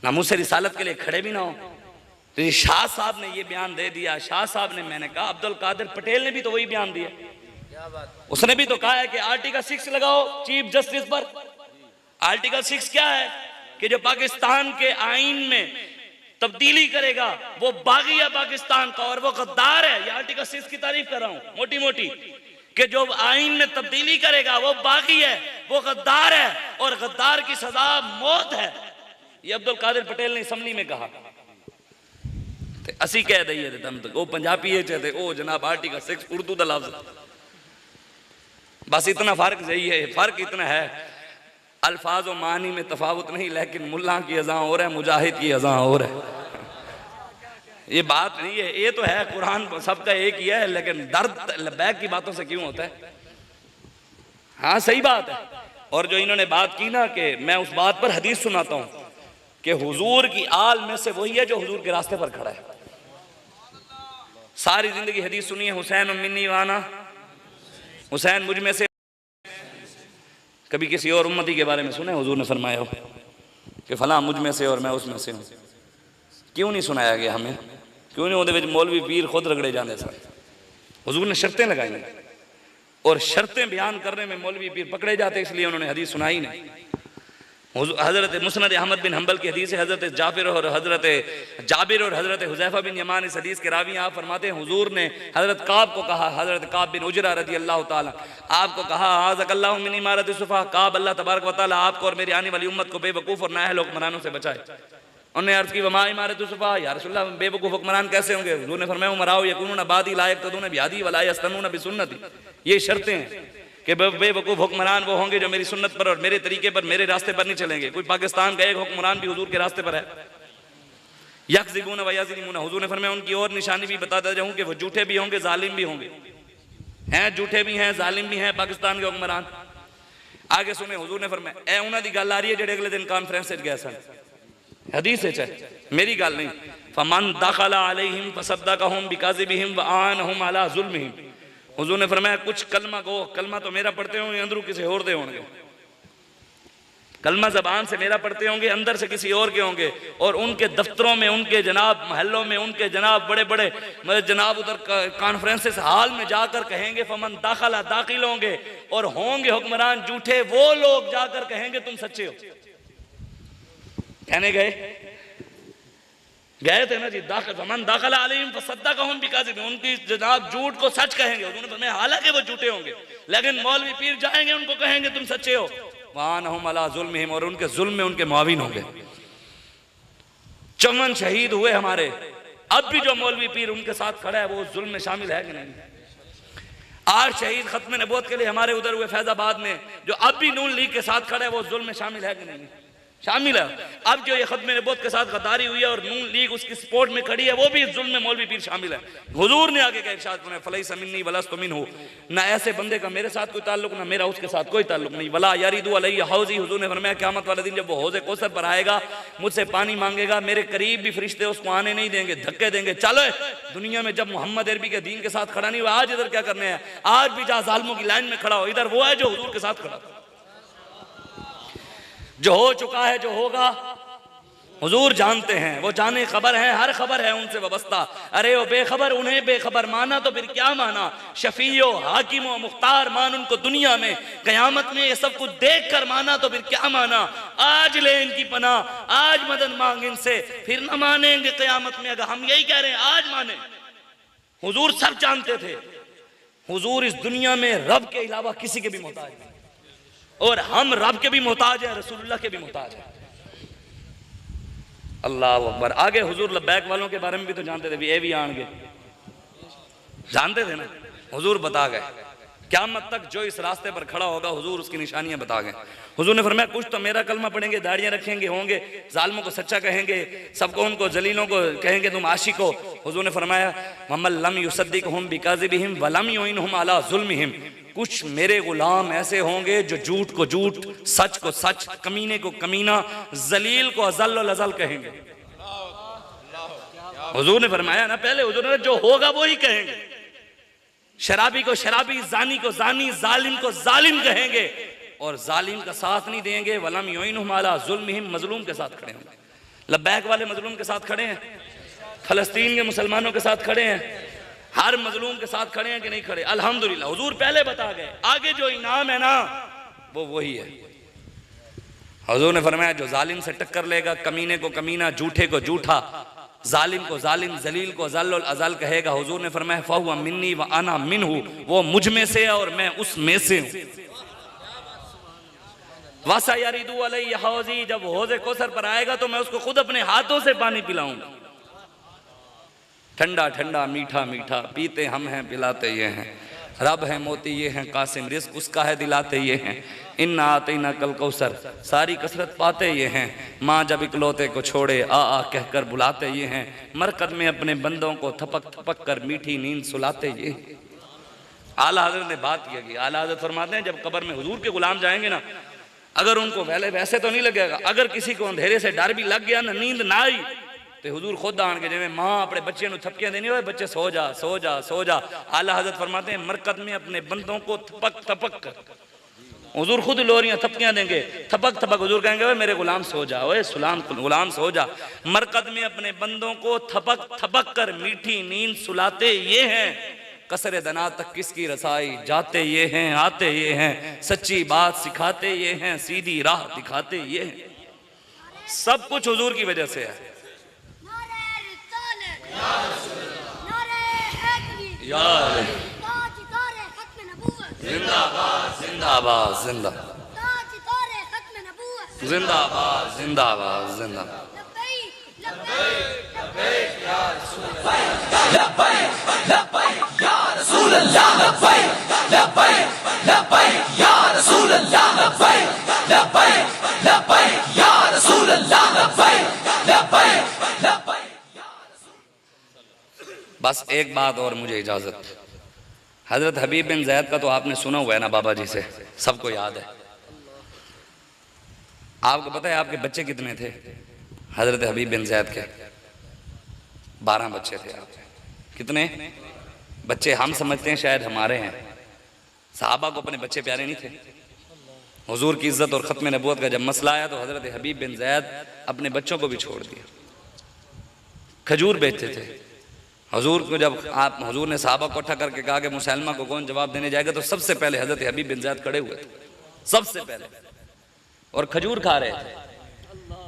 Speaker 2: ना मुझसे रिसालत के लिए खड़े भी ना हो, तो ये शाह साहब ने ये बयान दे दिया। शाह साहब ने, मैंने कहा अब्दुल कादिर पटेल ने भी तो वही बयान दिया, उसने भी तो कहा है कि आर्टिकल 6 लगाओ चीफ जस्टिस पर। आर्टिकल 6 क्या है कि जो पाकिस्तान के आईन में तब्दीली करेगा वो बागी है पाकिस्तान का और वो गद्दार है। ये आर्टिकल 6 की तारीफ कर रहा हूं मोटी मोटी, कि जो आईन में तब्दीली करेगा वो बागी है, वो गद्दार है और गद्दार की सजा मौत है। ये अब्दुल कादिर पटेल ने असम्बली में कहा। असी कह दईए वो पंजाबी थे ओ जनाब आर्टिकल 6 उर्दू का लफ्ज, बस इतना फर्क यही है। फर्क इतना है, अल्फाज और मानी में तफावत नहीं, लेकिन मुल्ला की अज़ां और है, मुजाहिद की अज़ां और है। ये बात नहीं है, ये तो है कुरान सबका एक ही है, लेकिन दर्द लब्बैक की बातों से क्यों होता है? हाँ सही बात है। और जो इन्होंने बात की ना कि मैं उस बात पर हदीस सुनाता हूँ कि हुजूर की आल में से वही है जो हुजूर के रास्ते पर खड़ा है। सारी जिंदगी हदीस सुनी है, हुसैन मिन्नी वाना, हुसैन मुझ में से। कभी किसी और उम्मती के बारे में सुने हुजूर ने फरमाया हो कि फलां मुझ में से और मैं उसमें से हूँ? क्यों नहीं सुनाया गया हमें? क्यों नहीं उहदे विच मौलवी पीर खुद रगड़े जाने सर? हुजूर ने शर्तें लगाई और शर्तें बयान करने में मौलवी पीर पकड़े जाते, इसलिए उन्होंने हदीस सुनाई नहीं। हजरत मुस्नद अहमद बिन हम्बल की हदीस है, हजरत जाबिर और हजरत हुज़ैफा बिन यमान इस हदीस के रावी आप फरमाते हैं हुजूर ने हजरत काब को कहा, हजरत काब बिन उजरा रज़ी अल्लाह ताला आपको कहा आज़कल्लाहु मिन इमारत सुफ़ा, काब अल्लाह तबारक व तआला आपको और मेरी आने वाली उम्मत को बेवकूफ़ और नाअहल हुक्मरानों से बचाए। उन्होंने अर्ज़ की वमा इमारत सुफ़ा, या रसूलल्लाह बेवकूफ़ हुक्मरान कैसे होंगे? हुजूर ने फरमाया उमराओ यकूनून बादी ला यक़तदून बिहदी वला यस्तनून बिसुन्नती। ये शर्तें हैं कि बेवकूफ़ हुक्मरान वो होंगे जो मेरी सुन्नत पर और मेरे तरीके पर, मेरे रास्ते पर नहीं चलेंगे। कोई पाकिस्तान का एक हुक्मरान भी हुजूर के रास्ते पर है। यकज़िबून व यज़लिमून, हुजूर ने फरमाया उनकी और निशानी भी बताता जाऊं कि वो झूठे भी होंगे, जालिम भी होंगे। हैं झूठे भी हैं, जालिम भी हैं पाकिस्तान के हुक्मरान। आगे सुने हुजूर ने फरमाया ए उन्हां दी गल आ रही है जेड़े अगले दिन कॉन्फ्रेंस गए सन, हदीस है, मेरी गल नहीं। फमन दखला अलैहिम फसद्दक़हुम बिकाज़िबिहिम व आनहुम अला ज़ुल्मिहिम। हुजूर ने फरमाया कुछ कलमा को, कलमा तो मेरा पढ़ते होंगे अंदरों किसी और दे होंगे, कलमा जबान से मेरा पढ़ते होंगे अंदर से किसी और के होंगे, और उनके दफ्तरों में, उनके जनाब महलों में, उनके जनाब बड़े बड़े जनाब उधर कॉन्फ्रेंसेस हॉल में जाकर कहेंगे फमन दाखिला, दाखिल होंगे और होंगे हुक्मरान झूठे, वो लोग जाकर कहेंगे तुम सच्चे हो। कहने गए थे ना जी, फमन दाखिला अलैहिम फसद्दक़हुम बिकाज़िबिहिम, उनकी जनाब झूठ को सच कहेंगे। उन्होंने फरमाया हालांकि वो झूठे होंगे, लेकिन मौलवी पीर जाएंगे उनको कहेंगे तुम सच्चे हो। वानहुम अला ज़ुल्मिहिम, और उनके जुल्म में उनके मुआविन होंगे। 54 शहीद हुए हमारे, अब भी जो मौलवी पीर उनके साथ खड़ा है वो जुल्म में शामिल है कि नहीं? 8 शहीद खत्म नबूवत के लिए हमारे उधर हुए फैजाबाद में, जो अब भी नून लीग के साथ खड़ा है वो जुल्म में शामिल है कि नहीं? शामिल है। अब जो ये खत्म नबूवत के साथ गद्दारी हुई है और नून लीग उसकी सपोर्ट में खड़ी है, वो भी जुल्म में मौलवी पीर शामिल है। हुजूर ने आगे का इरशाद फरमाया फलैसा मिन्नी वलस्तु मिन्हु, ना ऐसे बंदे का मेरे साथ कोई ताल्लुक, ना मेरा उसके साथ कोई ताल्लुक नहीं। वला यरिदु अलैहि हौज़ी, हुजूर ने फरमाया क़यामत वाले दिन जब वो हौज़े कौसर पर आएगा, मुझसे पानी मांगेगा, मेरे करीब भी फरिश्ते उसको आने नहीं देंगे, धक्के देंगे। चलो दुनिया में जब मोहम्मद अरबी के दीन के साथ खड़ा नहीं हुआ, आज इधर क्या करने हैं? आज भी जहाँ जालिमों की लाइन में खड़ा हो, इधर वो है जो हुजूर के साथ खड़ा, जो हो चुका है, जो होगा हुजूर जानते हैं, वो जाने खबर है, हर खबर है उनसे वाबस्ता। अरे वो बेखबर, उन्हें बेखबर माना तो फिर क्या माना? शफीओ हाकिमो मुख्तार मान उनको दुनिया में, कयामत में ये सब कुछ देख कर माना तो फिर क्या माना? आज ले इनकी पनाह, आज मदद मांग इनसे, फिर न मानेंगे कयामत में। अगर हम यही कह रहे हैं आज माने, हुजूर सब जानते थे हुजूर इस दुनिया में रब के अलावा किसी के भी मोहताज नहीं, और हम रब के भी मोहताज है, रसूलुल्लाह के भी मोहताज है। अल्लाह अकबर। आगे हुजूर लब्बैक वालों के बारे में भी तो जानते थे, ये भी आएंगे, जानते थे ना, हुजूर बता गए क़यामत तक जो इस रास्ते पर खड़ा होगा हुजूर उसकी निशानियां बता गए। हुजूर ने फरमाया कुछ तो मेरा कलमा पढ़ेंगे, दाढ़ियां रखेंगे, होंगे जालिमों को सच्चा कहेंगे, सबको उनको जलीलों को कहेंगे तुम आशिक हो। हुजूर ने फरमाया ममल लम युसद्दिकहुम बिकाज़िबिहिम वलम युइनहुम अला ज़ुल्मिहिम, कुछ मेरे गुलाम ऐसे होंगे जो झूठ को झूठ, सच को सच, कमीने को कमीना, जलील को अज़ल व अज़ल कहेंगे। हुजूर ने फरमाया ना, पहले हुजूर ने जो होगा वो ही कहेंगे। शराबी को शराबी, जानी को जानी, जालिम को जालिम कहेंगे और जालिम का साथ नहीं देंगे। वलम युइनहुम अला ज़ुल्मिहिम, मजलूम के साथ खड़े होंगे। लब्बैक वाले मजलूम के साथ खड़े हैं, फलस्तीन के मुसलमानों के साथ खड़े हैं, हर मजलूम के साथ खड़े हैं कि नहीं खड़े? अल्हम्दुलिल्लाह हुजूर पहले बता गए, आगे जो इनाम है ना वो वही है। हुजूर ने फरमाया जो जालिम से टक्कर लेगा, कमीने को कमीना, झूठे को झूठा, जालिम को जालिम, जलील को ज़ल्ल अज़ल कहेगा, हुजूर ने फरमाया फहुवा मिन्नी व अना मिन्हु, वो मुझ में से है और मैं उस में से हूं। वसा यरिदु अलैहि हौज़ी, जब हौज़े कौसर पर आएगा तो मैं उसको खुद अपने हाथों से पानी पिलाऊंगा। ठंडा ठंडा, मीठा मीठा, पीते हम हैं पिलाते ये हैं, रब है मोती ये हैं कासिम, रिज़्क़ उसका है दिलाते ये हैं, इन्ना आतैना कल कौसर, सारी कसरत पाते ये हैं, माँ जब इकलौते को छोड़े आ आ कहकर बुलाते ये हैं, मरकद में अपने बंदों को थपक थपक कर मीठी नींद सुलाते ये। आला हज़रत ने बात किया कि आला हज़रत फरमाते हैं जब कब्र में हुजूर के गुलाम जाएंगे ना, अगर उनको पहले वैसे तो नहीं लगेगा, अगर किसी को अंधेरे से डर भी लग गया ना, नींद ना आई, तो हुजूर खुद आन के जिवें माँ अपने बच्चे को थपकियां देनी हो, बच्चे सो जा सो जा सो जा। आला हज़रत फरमाते हैं मरकद में अपने बंदों को थपक थपक कर, हुजूर खुद लोरियां थपकियां देंगे, थपक थपक हुजूर कहेंगे मेरे गुलाम सो जा, ओए सुलाम गुलाम सो जा। मरकद में अपने बंदों को थपक थपक कर मीठी नींद सुलाते ये हैं, कसरे दना तक किसकी रसाई, जाते ये हैं आते ये हैं, सच्ची बात सिखाते ये हैं, सीधी राह दिखाते ये हैं। सब कुछ हुजूर की वजह से है। जिंदाबाद जिंदाबाद जिंदाबाद जिंदाबाद जिंदाबाद जिंदाबाद। बस एक बात और मुझे इजाजत, हजरत हबीब बिन ज़ैद का तो आपने सुना हुआ है ना, बाबा जी से सबको याद है। आपको पता है आपके बच्चे कितने थे? हजरत हबीब बिन ज़ैद के 12 बच्चे थे। आप कितने बच्चे हम समझते हैं शायद हमारे हैं, सहाबा को अपने बच्चे प्यारे नहीं थे? हुजूर की इज्जत और ख़त्म नबूवत का जब मसला आया तो हजरत हबीब बिन ज़ैद अपने बच्चों को भी छोड़ दिया। खजूर बेचते थे। हुजूर को जब आप हुजूर ने सहाबा को इकट्ठा करके कहा कि मुसलमान को कौन जवाब देने जाएगा, तो सबसे पहले हजरत हबीब बिन ज़ैद खड़े हुए थे, सबसे पहले, और खजूर खा रहे थे।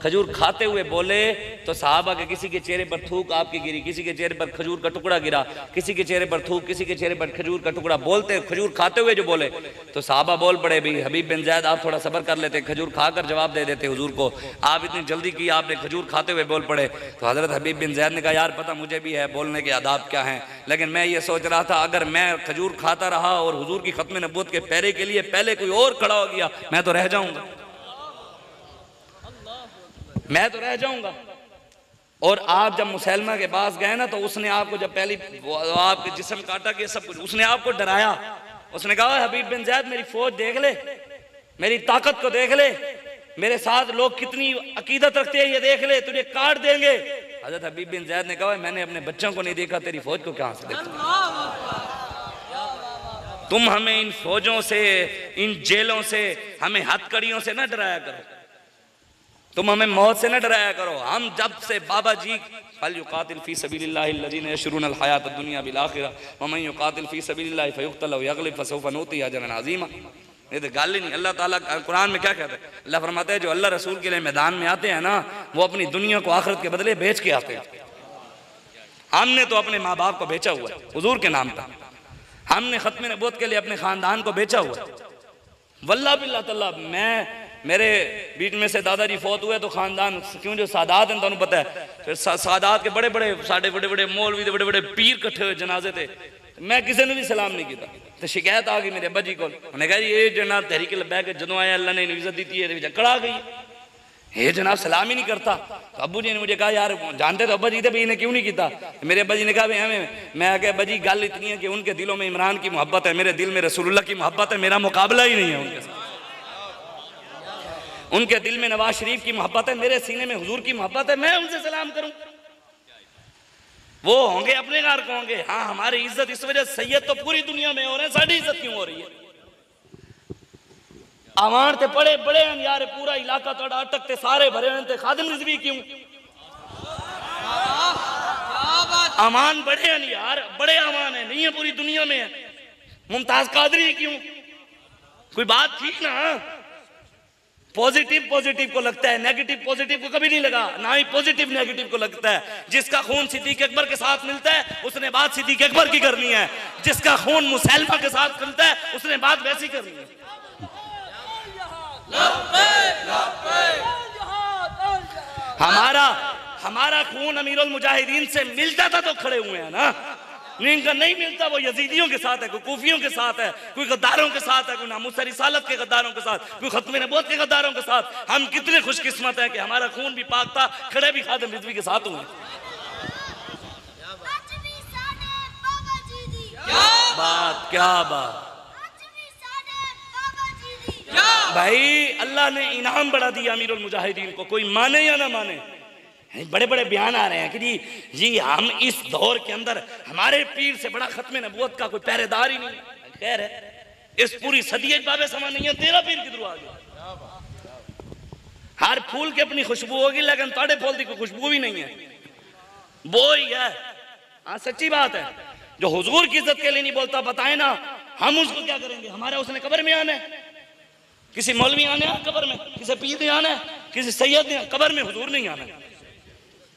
Speaker 2: खजूर खाते हुए बोले तो सहाबा के किसी के चेहरे पर थूक आपकी गिरी, किसी के चेहरे पर खजूर का टुकड़ा गिरा, किसी के चेहरे पर थूक, किसी के चेहरे पर खजूर का टुकड़ा। बोलते खजूर खाते हुए जो बोले तो सहाबा बोल पड़े भाई हबीब बिन ज़ैद आप थोड़ा सब्र कर लेते, खजूर खाकर जवाब दे देते हुजूर को, आप इतनी जल्दी की, आपने खजूर खाते हुए बोल पड़े। तो हजरत हबीब बिन ज़ैद ने कहा यार पता मुझे भी है बोलने के आदाब क्या हैं, लेकिन मैं ये सोच रहा था अगर मैं खजूर खाता रहा और हुजूर की ख़त्म नबूवत के पैरे के लिए पहले कोई और खड़ा हो गया मैं तो रह जाऊंगा, मैं तो रह जाऊंगा। और आप जब मुसलमा के पास गए ना तो उसने आपको जब पहली आपके जिस्म काटा कि सब कुछ, उसने आपको डराया। उसने कहा हबीब बिन ज़ैद मेरी फौज देख ले, मेरी ताकत को देख ले, मेरे साथ लोग कितनी अकीदत रखते हैं ये देख ले, तुझे काट देंगे। हजरत हबीब बिन ज़ैद ने कहा मैंने अपने बच्चों को नहीं देखा, तेरी फौज को कहां से देखा? तुम हमें इन फौजों से, इन जेलों से, हमें हथकड़ियों से ना डराया करो, तुम हमें मौत से न डराया करो। हम जब से बाबा जी फल युकातिल फी सबिलिल्लाहि अल्लज़ीना यशरूनल हयात दुनिया बिल आखिरा व मन युकातिल फी सबिलिल्लाहि फयुक्तल व यग़लिब फसौफा नूतिही अजरन अज़ीमा। ये तो गाल ही नहीं, अल्लाह ताला कुरान में क्या कहता है? अल्लाह फरमाता है जो अल्लाह रसूल के लिए मैदान में आते हैं ना वो अपनी दुनिया को आखिरत के बदले बेच के आते हैं। हमने तो अपने माँ बाप को बेचा हुआ है हुजूर के नाम पर, हमने ख़त्म नबूवत के लिए अपने खानदान को बेचा हुआ है। वल्लाह बिल्लाह तल्ला मैं मेरे बीच में से दादाजी फौत हुए तो खानदान क्यों जो सादात हैं तुहानू पता है, फिर सादात के बड़े बड़े साढ़े बड़े बड़े मौलवी दे बड़े बड़े पीर कट्ठे हुए जनाजे थे, मैं किसी ने भी सलाम नहीं किया। तो शिकायत आ गई मेरे अब्बा जी को, उन्हें कहा जी ये जनाब तहरीक लब्बैक जो आया अल्लाह ने इज्जत दी है कड़ा गई, ये जनाब सलाम ही नहीं करता। तो अब्बू जी ने मुझे कहा यार जानते तो अब्बा जी थे भाई इन्हें क्यों नहीं किया। मेरे अब्बा जी ने कहा भाई हमें, मैं क्या अब्बा जी गल इतनी है कि उनके दिलों में इमरान की मोहब्बत है, मेरे दिल में रसूलुल्लाह की मोहब्बत है, मेरा मुकाबला ही नहीं है उनके साथ। उनके दिल में नवाज शरीफ की मोहब्बत है, मेरे सीने में हुजूर की मोहब्बत है, मैं उनसे सलाम करूं। वो होंगे अपने घर को होंगे। हाँ हमारी इज्जत इस वजह सैयद तो पूरी दुनिया में हो रहे हैं, साड़ी इज्जत क्यों हो रही है? आवान थे बड़े बड़े यार, पूरा इलाका थोड़ा अटक थे, सारे भरे हुए थे, खादिम रिजवी क्यों? अमान बड़े हैं यार, बड़े अमान है, नहीं है पूरी दुनिया में है। मुमताज कादरी क्यों? कोई बात थी ना। पॉजिटिव पॉजिटिव को लगता है, नेगेटिव पॉजिटिव को कभी नहीं लगा, ना ही पॉजिटिव नेगेटिव को लगता है। जिसका खून सिद्दीक अकबर के साथ मिलता है उसने बात सिद्दीक अकबर की करनी है, जिसका खून मुसैलमा के साथ मिलता है उसने बात वैसी करनी है। हमारा खून अमीरुल मुजाहिदीन से मिलता था तो खड़े हुए हैं ना, इनका नहीं मिलता वो यजीदियों के साथ है, कोई कूफियों के साथ है, कोई गद्दारों के साथ है, कोई नामुस रिसालत के गद्दारों के साथ, कोई खत्म नबूवत के गद्दारों के साथ। हम कितने खुशकिस्मत हैं कि हमारा खून भी पाक था, खड़े भी खादिम रिजवी के साथ हुए। क्या बात भाई, अल्लाह ने इनाम बढ़ा दिया अमीरुल मुजाहिदीन को, कोई माने या ना माने। बड़े बड़े बयान आ रहे हैं कि जी हम इस दौर के अंदर हमारे पीर से बड़ा खत्म नबूवत का कोई पहरेदार ही नहीं। खैर है, इस पूरी सदी बाबे समा नहीं है, तेरा पीर किधर आ गया? हर फूल की अपनी खुशबू होगी, लेकिन ताड़े फूल की कोई खुशबू भी नहीं है। वो ही है। हाँ सच्ची बात है, जो हुजूर की इज्जत के लिए नहीं बोलता, बताए ना हम उसको क्या करेंगे? हमारा उसने कब्र में आना है, किसी मौलवी आने कब्र में, किसी पीर ने आना है, किसी सैयद ने, कब्र में हुजूर नहीं आना।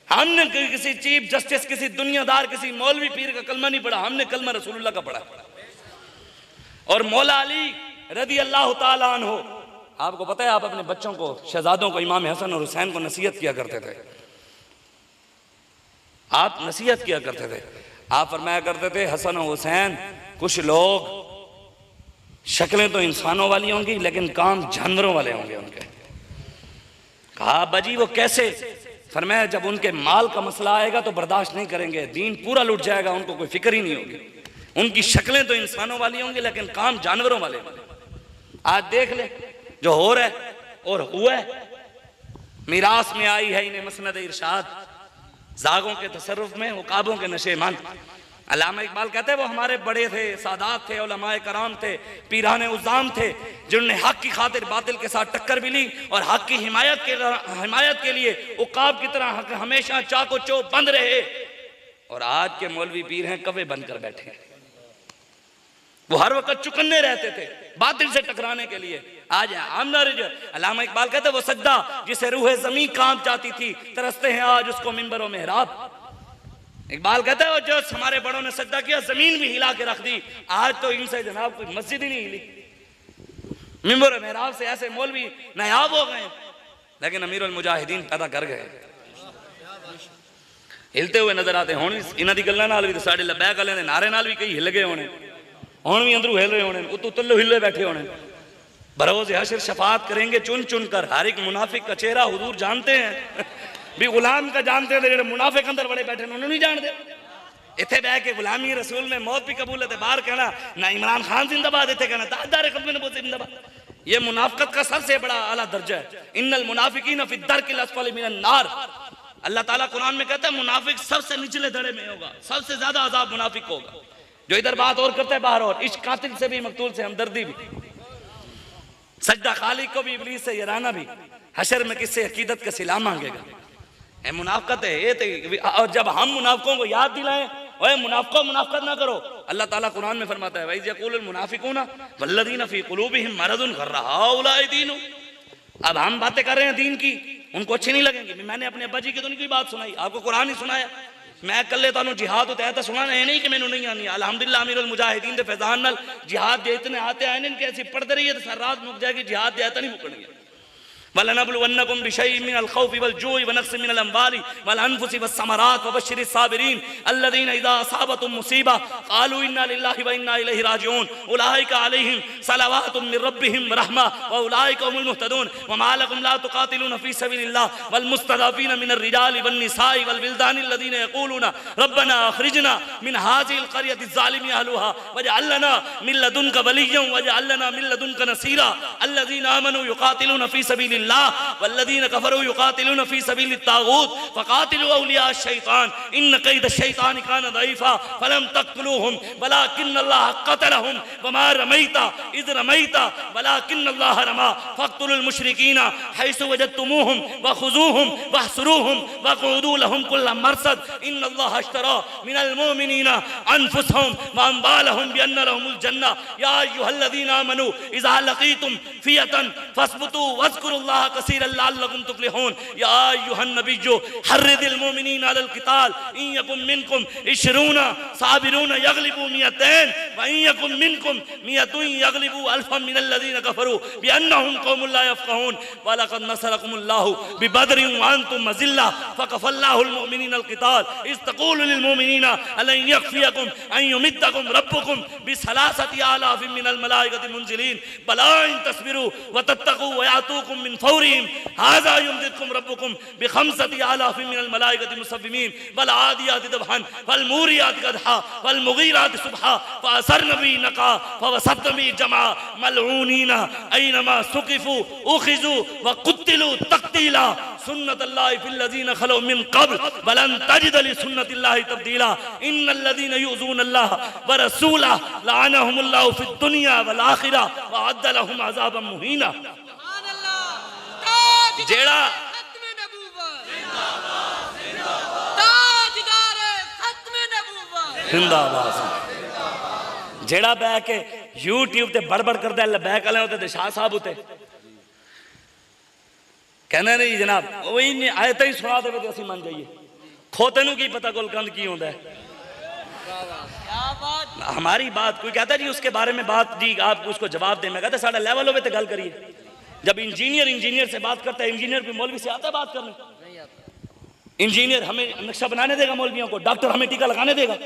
Speaker 2: हमने किसी चीफ जस्टिस, किसी दुनियादार, किसी मौलवी पीर का कलमा नहीं पढ़ा, हमने कलमा रसूलुल्लाह का पढ़ा। और मौला अली रदी अल्लाह ताला अन्हु, आपको पता है आप अपने बच्चों को, शहजादों को, इमाम हसन और हुसैन को नसीहत किया करते थे। आप नसीहत किया करते थे, आप फरमाया करते थे हसन और हुसैन कुछ लोग शक्लें तो इंसानों वाली होंगी लेकिन काम जानवरों वाले होंगे उनके। कहा बाजी वो कैसे? फरमाया जब उनके माल का मसला आएगा तो बर्दाश्त नहीं करेंगे, दीन पूरा लुट जाएगा, उनको कोई फिक्र ही नहीं होगी। उनकी शक्लें तो इंसानों वाली होंगी लेकिन काम जानवरों वाले होंगे। आज देख ले जो हो रहा है और हुआ है, मीरास में आई है इन्हें मसनद इरशाद, जागों के तसर्रुफ में उकाबों के नशे मन। अल्लामा इकबाल कहते हैं वो हमारे बड़े थे, सादात थे, उलमाए कराम थे, पीराने उज़ाम थे, जिन्होंने हक की खातिर बातिल के साथ टक्कर भी ली और हक की हिमायत के लिए उकाब की तरह हमेशा चाको चौक बंद रहे। और आज के मौलवी पीर हैं कवे बनकर बैठे, वो हर वक्त चुकन्ने रहते थे बातिल से टकराने के लिए। आज अल्लामा इकबाल कहते हैं वो सज्दा जिसे रूह जमीन काम चाहती थी, तरसते हैं आज उसको मिंबर और मेहराब। इकबाल कहता है जो हमारे बड़ों ने सज्दा किया जमीन भी हिला के रख दी, आज तो इनसे जनाब कोई मस्जिद ही नहीं हिली। मिंबर मेहराब से ऐसे मौलवी नायाब हो गए, लेकिन अमीरुल मुजाहिदीन पैदा कर गए, हिलते हुए नजर आते। हुण इन्हां दी गल्लां नाल भी साडे लबैक वाले दे नारे नाल भी कई हिल गए होने, हुण भी अंदरों हिल रहे होने, उतों तल्लो हिले बैठे होने। बरोज़ हशर शफाअत करेंगे चुन चुन कर, हर एक मुनाफिक का चेहरा हुजूर जानते हैं भी गुलाम का जानते थे, जो मुनाफिक अंदर बड़े बैठे उन्होंने नहीं जानते। इतने बह के गुलामी रसूल में मौत भी कबूल है, बाहर कहना ना इमरान खान जिंदाबाद, इतने कहना ताजदार खत्म नबूवत जिंदाबाद। ये मुनाफिकत का सबसे बड़ा आला दर्जा है। इन्नल मुनाफिकीन फी दरकिल अस्फली मिनन नार, अल्लाह ताला कुरान में कहता है मुनाफिक सबसे निचले दड़े में होगा, सबसे ज्यादा अजाब मुनाफिक होगा। जो इधर बात और करता है बाहर और, इश्क कातिल से भी मकतूल से हमदर्दी भी, सजदा खालिक को भी इब्लीस से यराना भी, हशर में किससे अकीदत का सिला मांगेगा। मुनाफिकत है ये। और जब हम मुनाफिकों को याद दिलाएं ओए मुनाफिकों मुनाफिकत ना करो, अल्लाह ताला कुरान में फरमाता है वइज़ यक़ूलुल मुनाफिकूना वल्लज़ीना फ़ी क़ुलूबिहिम मरज़ुन ग़र्र हाउलाइ दीनु। अब हम बातें कर रहे हैं दीन की, उनको अच्छी नहीं लगेंगी। मैंने अपने अब्बा जी की तो नहीं कोई बात सुनाई, आपको कुरान ही सुनाया। मैं कल तुहानू जिहाद तो तहत सुनाना है नहीं कि मैनू नहीं आनी। अल्हम्दुलिल्लाह अमीरुल मुजाहिदीन दे फैज़ान नाल जिहाद दे इतने आते आए ने कि ऐसी पढ़ते रहिए तो सारी रात मुक जाएगी, जिहाद दे आयत नहीं मुकणगी। वलनब्लुवन्नकुम बिशैइन मिनल खौफि वल जूइ व नक्सिन मिनल अम्वालि वल अनफुसि वस समरात वबश्शिरिस साबिरीन अल्लज़ीना इज़ा असाबतहुम मुसीबा क़ालू इन्ना लिल्लाहि व इन्ना इलैहि राजिऊन उलाइका अलैहिम सलवातुम मिर रब्बिहिम व रहमा व उलाइका हुमुल मुहतदून व मा लकुम ला तुक़ातिलूना फ़ी सबीलिल्लाह वल मुस्तज़अफ़ीना मिनर रिजालि वन निसाइ वल विल्दानि अल्लज़ीना यक़ूलूना रब्बना अख़रिजना मिन हाज़िहिल क़रयति ज़ालिमि अहलुहा वजअल लना मिन लदुनका वलिय्यन वजअल लना मिन लदुनका नसीरा अल्लज़ीना आमनू युक़ातिलूना फ़ी सबीलिल्लाह वल्लज़ीना कफ़रू युक़ातिलूना फ़ी सबीलित ताग़ूत फ़क़ातिलू औलिया अश-शैतान इन्न कैद अश-शैतानि कान ज़ईफ़ा फलम तक़्तुलूहुम वलाकिन्नल्लाह क़तलहुम वमा रमैता इज़ रमैता वलाकिन्नल्लाह रमा फ़क़्तुलुल मुशरिकीना हैसु वजदतुमूहुम वख़ुज़ूहुम वहसुरूहुम वक़ऊदू लहुम कुल्ल मरसद इन्नल्लाह अश्तरा मिनल मुमिनीना अनफुसहुम व अम्वालहुम बिअन्न लहुमुल जन्नह या अय्युहल्लज़ीना आमनू इज़ा लक़ीतुम फ़ियतन फ़स्बुतू वज़्कुरुल्लाह कसीरन लअल्लकुम तुफ़्लिहून या अय्युहन नबिय्यु हर्रिदिल मुमिनीना अलल क़िताल इन यकुम मिनकुम 20 साबिरून यग़लिबू मियतैन व इन यकुम मिनकुम मियतुन यग़लिबू अल्फन मिनल्लज़ीना कफ़रू बिअन्नहुम क़ौमुन ला यफ़क़हून व लक़द नसरकुमुल्लाहु बिबद्रिन व अंतुम मज़िल्ला फ़कफ़ल्लाहुल मुमिनीना अल क़िताल इज़ तक़ूलु लिल मुमिनीना अलन यक्फ़ियकुम अन युमिद्दकुम रब्बुकुम बिसलासति आलाफ़िन मिनल मलाइकति मुनज़िलीन बला इन तस्बिरू व तत्तक़ू व यातूकुम मिन फ़ौरिहिम हाज़ा युमदिदकुम रब्बुकुम बिख़म्सति आलाफ़िन मिनल मलाइकति मुसव्विमीन वल आदियाति दबहन वल मूरियाति क़दहा वल मुग़ीराति सुबहा फ़असरन बिही नक़ा फ़वसत्न बिही जमा मलऊनीना ऐनमा सुक़िफ़ू उख़िज़ू व क़ुत्तिलू तक़तीला सुन्नतल्लाहि फ़िल्लज़ीना ख़लौ मिन क़ब्ल वलन तजिद लिसुन्नतिल्लाहि तब्दीला इन्नल्लज़ीना युज़ूनल्लाह व रसूलहु लअनहुमुल्लाहु फ़िद दुनिया वल आखिरह व अद्द लहुम अज़ाबन मुहीना। जेड़ा जिंदाबाद जेड़ा बह के यूट्यूब ते बड़बड़ करदा है लबैक वाले होते शाह साहब होते कहने नहीं जनाब वही आयत ही सुना दे तो असीं मान जाइए खोते नूं की पता गुलकंद की होंदा है। हमारी बात कोई कहता जी उसके बारे में बात जी आप उसको जवाब दें मैं कहता साढ़ा लेवल हो तो गल करिए। जब इंजीनियर से बात करता है इंजीनियर भी मौलवी से आता है बात करने। इंजीनियर हमें नक्शा बनाने देगा मौलवियों को, डॉक्टर हमें टीका लगाने देगा,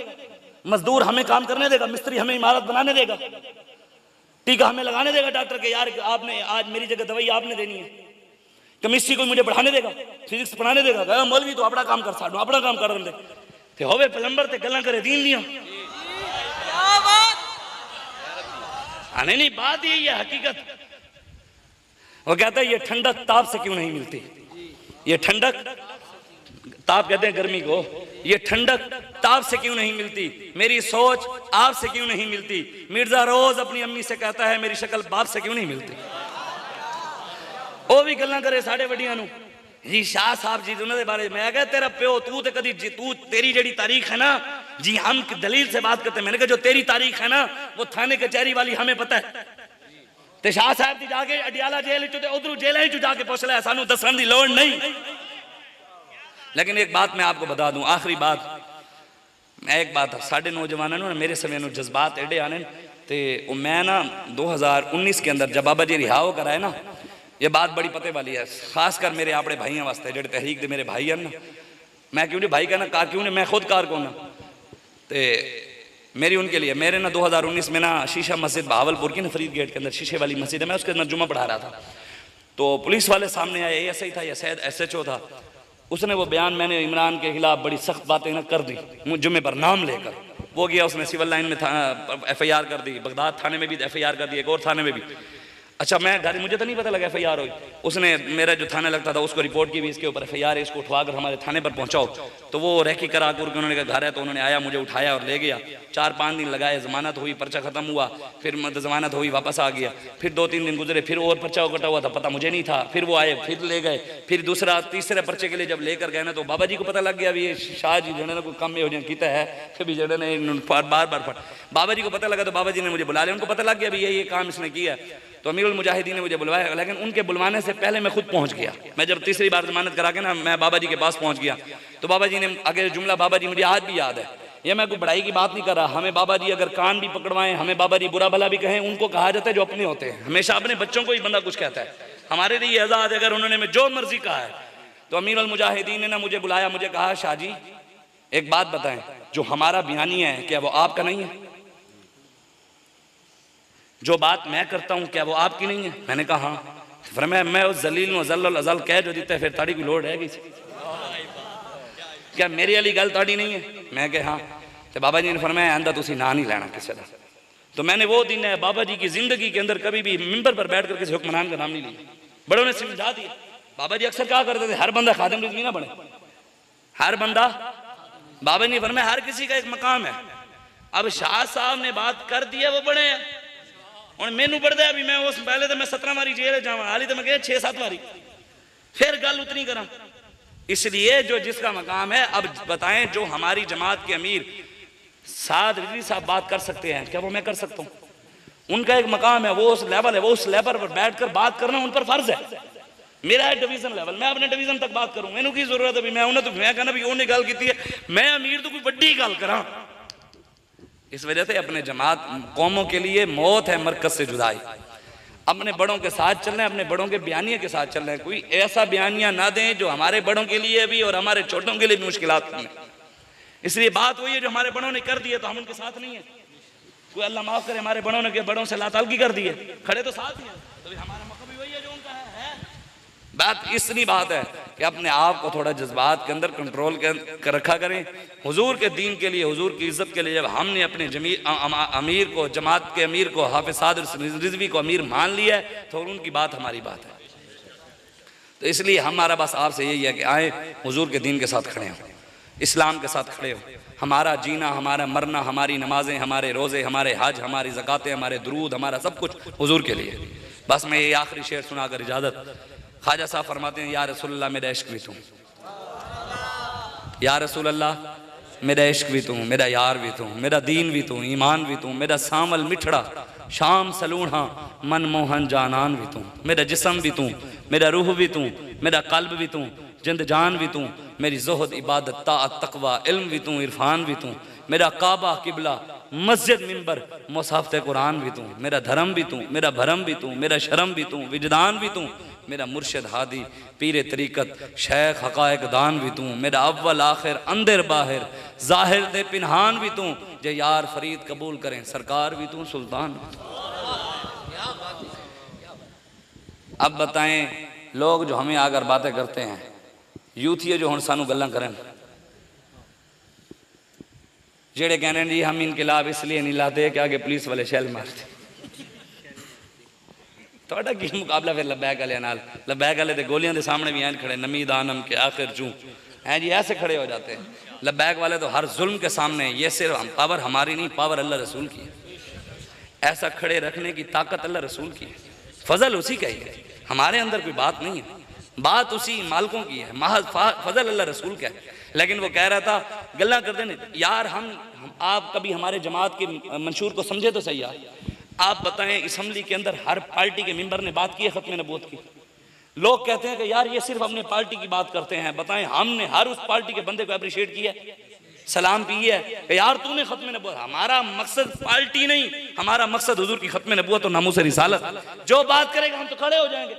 Speaker 2: मजदूर हमें काम करने देगा, मिस्त्री हमें इमारत बनाने देगा, टीका हमें लगाने देगा डॉक्टर के यार आपने आज मेरी जगह दवाई आपने देनी है। केमिस्ट्री कोई मुझे पढ़ाने देगा, फिजिक्स पढ़ाने देगा। मौलवी तो अपना काम कर साडू अपना काम कर रहे थे होवे प्लम्बर ते गल्लां करे दीन दियां। नहीं बात यही है हकीकत। वो कहता है ये ठंडक ताप से क्यों नहीं मिलती, ये ठंडक ताप कहते हैं गर्मी को, ये ठंडक ताप से क्यों नहीं मिलती, मेरी सोच आपसे क्यों नहीं मिलती। मिर्जा रोज अपनी अम्मी से कहता है मेरी शक्ल बाप से क्यों नहीं मिलती। वो भी गल्लां करे साढ़े वड्डियां नूं जी शाह साहब जी उन्होंने बारे मैं कहा तेरा प्यो तू तो कदी तू तेरी जड़ी तारीख है ना जी हम दलील से बात करते हैं। मैंने कहा जो तेरी तारीख है ना वो थाने कचहरी वाली हमें पता है। ते शाह साहब दी जाके अडियाला जेल चो उधरू जेल ही जाके पुछ लिया सानू दसन दी लोड़ नहीं। लेकिन एक बात मैं आपको बता दूं आखिरी बात मैं एक बात साढ़े नौजवानों ने मेरे समय में जज्बात एडे आने ते मैं ना 2019 के अंदर जब बाबा जी रिहा हो कराए ना ये बात बड़ी पते वाली है खासकर मेरे अपने भाइयों वास्ते जेडे तहरीक दे मेरे भाई हैं ना मैं क्यों नहीं भाई कहना कार क्यों नहीं मैं खुद कार को ना ते मेरी उनके लिए मेरे ना 2019 में ना शीशा मस्जिद बहावलपुर की ना फरीद गेट के अंदर शीशे वाली मस्जिद है मैं उसके अंदर जुम्मा पढ़ा रहा था तो पुलिस वाले सामने आए ऐसा ही था या शायद SHO था उसने वो बयान मैंने इमरान के खिलाफ बड़ी सख्त बातें ना कर दी जुम्मे पर नाम लेकर वो गया उसने सिविल लाइन में FIR कर दी बगदाद थाने में भी FIR कर दी एक और थाने में भी। अच्छा मैं घर मुझे तो नहीं पता लगा FIR हुई उसने मेरा जो थाना लगता था उसको रिपोर्ट की भी इसके ऊपर FIR है इसको उठवा कर हमारे थाने पर पहुंचाओ तो वो रेकी करा कर उन्होंने कहा घर है तो उन्होंने आया मुझे उठाया और ले गया 4-5 दिन लगाए जमानत हुई पर्चा खत्म हुआ फिर जमानत हुई वापस आ गया फिर 2-3 दिन गुजरे फिर और पर्चा कटा हुआ था पता मुझे नहीं था फिर वो आए फिर ले गए फिर दूसरा तीसरे पर्चे के लिए जब लेकर गए ना तो बाबा जी को पता लग गया अभी ये शाह जी जने कोई कम हो किया है कभी जड़े ने बार बार बाबा जी को पता लगा तो बाबा जी ने मुझे बुला लिया उनको पता लग गया अभी ये काम इसने किया तो अमीरुल मुजाहिदीन ने मुझे बुलवाया लेकिन उनके बुलवाने से पहले मैं खुद पहुंच गया। मैं जब तीसरी बार जमानत करा के ना मैं बाबा जी के पास पहुंच गया तो बाबा जी ने आगे जुमला बाबा जी मुझे आज भी याद है ये मैं कोई बड़ाई की बात नहीं कर रहा हमें बाबा जी अगर कान भी पकड़वाएं हमें बाबा जी बुरा भला भी कहें उनको कहा जाता है जो अपने होते हैं हमेशा अपने बच्चों को ही बंदा कुछ कहता है हमारे लिए आज़ाद है, अगर उन्होंने मैं जो मर्जी कहा है। तो अमीर अल मुजाहिदीन ने ना मुझे बुलाया, मुझे कहा शाह जी एक बात बताएं, जो हमारा बयानिया है क्या वो आपका नहीं है? जो बात मैं करता हूं क्या वो आपकी नहीं है? मैंने कहा हाँ। फरमाया मैं उस जलील व जल्ल अज़ल कह जो देते फिर ताड़ी की लोड़ है गई, क्या मेरी वाली गल ताड़ी नहीं है? मैं कहा हाँ। तो बाबा जी ने फरमाया आंदा तुसी ना नहीं लेना किसी का। तो मैंने वो दिन है बाबा जी की जिंदगी के अंदर कभी भी मिंबर पर बैठ कर किसी हुक्मरान का नाम नहीं लिया। बड़ों ने समझा दिया। बाबा जी अक्सर क्या करते थे, हर बंदा खादिम रिज़वी ना बने, हर बंदा, बाबा जी ने फरमाया हर किसी का एक मकाम है। अब शाह साहब ने बात कर दिया, वो बड़े हैं और मैनू पढ़ता है। अभी मैं उस पहले तो मैं 17 बारी जेल जावा, हाली तो मैं गया 6-7 बारी, फिर गल उतनी करा। इसलिए जो जिसका मकाम है, अब बताएं जो हमारी जमात के अमीर साद रिजवी साहब बात कर सकते हैं क्या वो मैं कर सकता हूँ? उनका एक मकाम है, वो उस लेवल है, वो उस लेवल पर बैठ कर बात करना उन पर फर्ज है। मेरा है डिवीजन लेवल, मैं अपने डिवीजन तक बात करूं, मैनू की जरूरत है भी मैं उन्हें तो मैं कहना भी उन्हें गल की है, मैं अमीर तो कोई बड़ी गल करा। इस वजह से अपने जमात कौमों के लिए मौत है मरकज से जुदाई। अपने बड़ों के साथ चलना है, अपने बड़ों के बयानिया के साथ चलना है। कोई ऐसा बयानिया ना दें जो हमारे बड़ों के लिए भी और हमारे छोटों के लिए भी मुश्किलात में। इसलिए बात वही है जो हमारे बड़ों ने कर दिए तो हम उनके साथ नहीं है। कोई अल्लाह माफ करे हमारे बड़ों ने बड़ों से लातालगी कर दी है, खड़े तो साथ ही हैं, तो हमारा मौका भी वही है जो उनका है। बात इतनी बात है कि अपने आप को थोड़ा जज्बात के अंदर कंट्रोल कर रखा करें। हुजूर के दीन के लिए, हुजूर की इज्जत के लिए जब हमने अपने अमीर को, जमात के अमीर को, हाफिज साद रिजवी को अमीर मान लिया है तो उनकी बात हमारी बात है। तो इसलिए हमारा बस आपसे यही है कि आए हुजूर के दीन के साथ खड़े हों, इस्लाम के साथ खड़े हो। हमारा जीना, हमारा मरना, हमारी नमाजें, हमारे रोज़े, हमारे हज, हमारी ज़कातें, हमारे दुरूद, हमारा सब कुछ हुजूर के लिए। बस मैं ये आखिरी शेर सुनाकर इजाज़त। ख्वाजा साहब फरमाते हैं या रसूल अल्लाह मेरा इश्क भी तू, या रसूल अल्लाह मेरा इश्क भी तू, मेरा यार भी तू, मेरा दीन भी तू, ईमान भी तू, मेरा सामल मिठड़ा शाम सलूढ़ा मन मोहन जानान भी तू, मेरा जिस्म भी तू, मेरा रूह भी तू, मेरा कल्ब भी तू, जिंद जान भी तू, मेरी ज़ुहद इबादत ताअत तक़वा इल्म भी तू, इरफान भी तू, मेरा काबा किबला मस्जिद मिंबर मुसहफ़ कुरान भी तू, मेरा धर्म भी तू, मेरा भरम भी तू, मेरा शर्म भी तू, विजदान भी तू, मेरा मुर्शिद हादी पीर तरीक़त शेख हक़ाइक़ दान भी तू, मेरा अव्वल आखिर अंदर बाहिर ज़ाहिर दे पिनहान भी तू, जे यार फरीद कबूल करें सरकार भी तू, सुल्तान भी तू। अब बताएं लोग जो हमें आकर बातें करते हैं, यूथिए जो हम सानू गल्लां करें, जेड़े कहने जी हम इनकलाब इसलिए नहीं लाते कि आगे पुलिस वाले शैल मारते। थोड़ा की मुकाबला फिर लब्बैक वाले नाल, लब्बैक वाले तो गोलियां के सामने भी ऐन खड़े, नमी दानम के आखिर चूं हैं जी, ऐसे खड़े हो जाते हैं। लब्बैक वाले तो हर जुल्म के सामने, ये सिर्फ पावर हमारी नहीं, पावर अल्लाह रसूल की है। ऐसा खड़े रखने की ताकत अल्लाह रसूल की है, फजल उसी का ही है, हमारे अंदर कोई बात नहीं है, बात उसी मालिकों की है, महज फजल अल्लाह रसूल का है। लेकिन वो कह रहा था गल्ला करते नहीं यार, हम आप कभी हमारे जमात के मंशूर को समझे तो सही यार। आप बताएं असम्बली के अंदर हर पार्टी के मेंबर ने बात की है खत्म नबूवत की। लोग कहते हैं कि यार ये सिर्फ अपने पार्टी की बात करते हैं। बताएं हमने हर उस पार्टी के बंदे को अप्रिशिएट किया, सलाम की है कि यार तूने खत्म नबूवत। हमारा मकसद पार्टी नहीं, हमारा मकसद हुजूर की खत्म नबूवत और नामूस रिसालत। जो बात करेगा हम तो खड़े हो जाएंगे।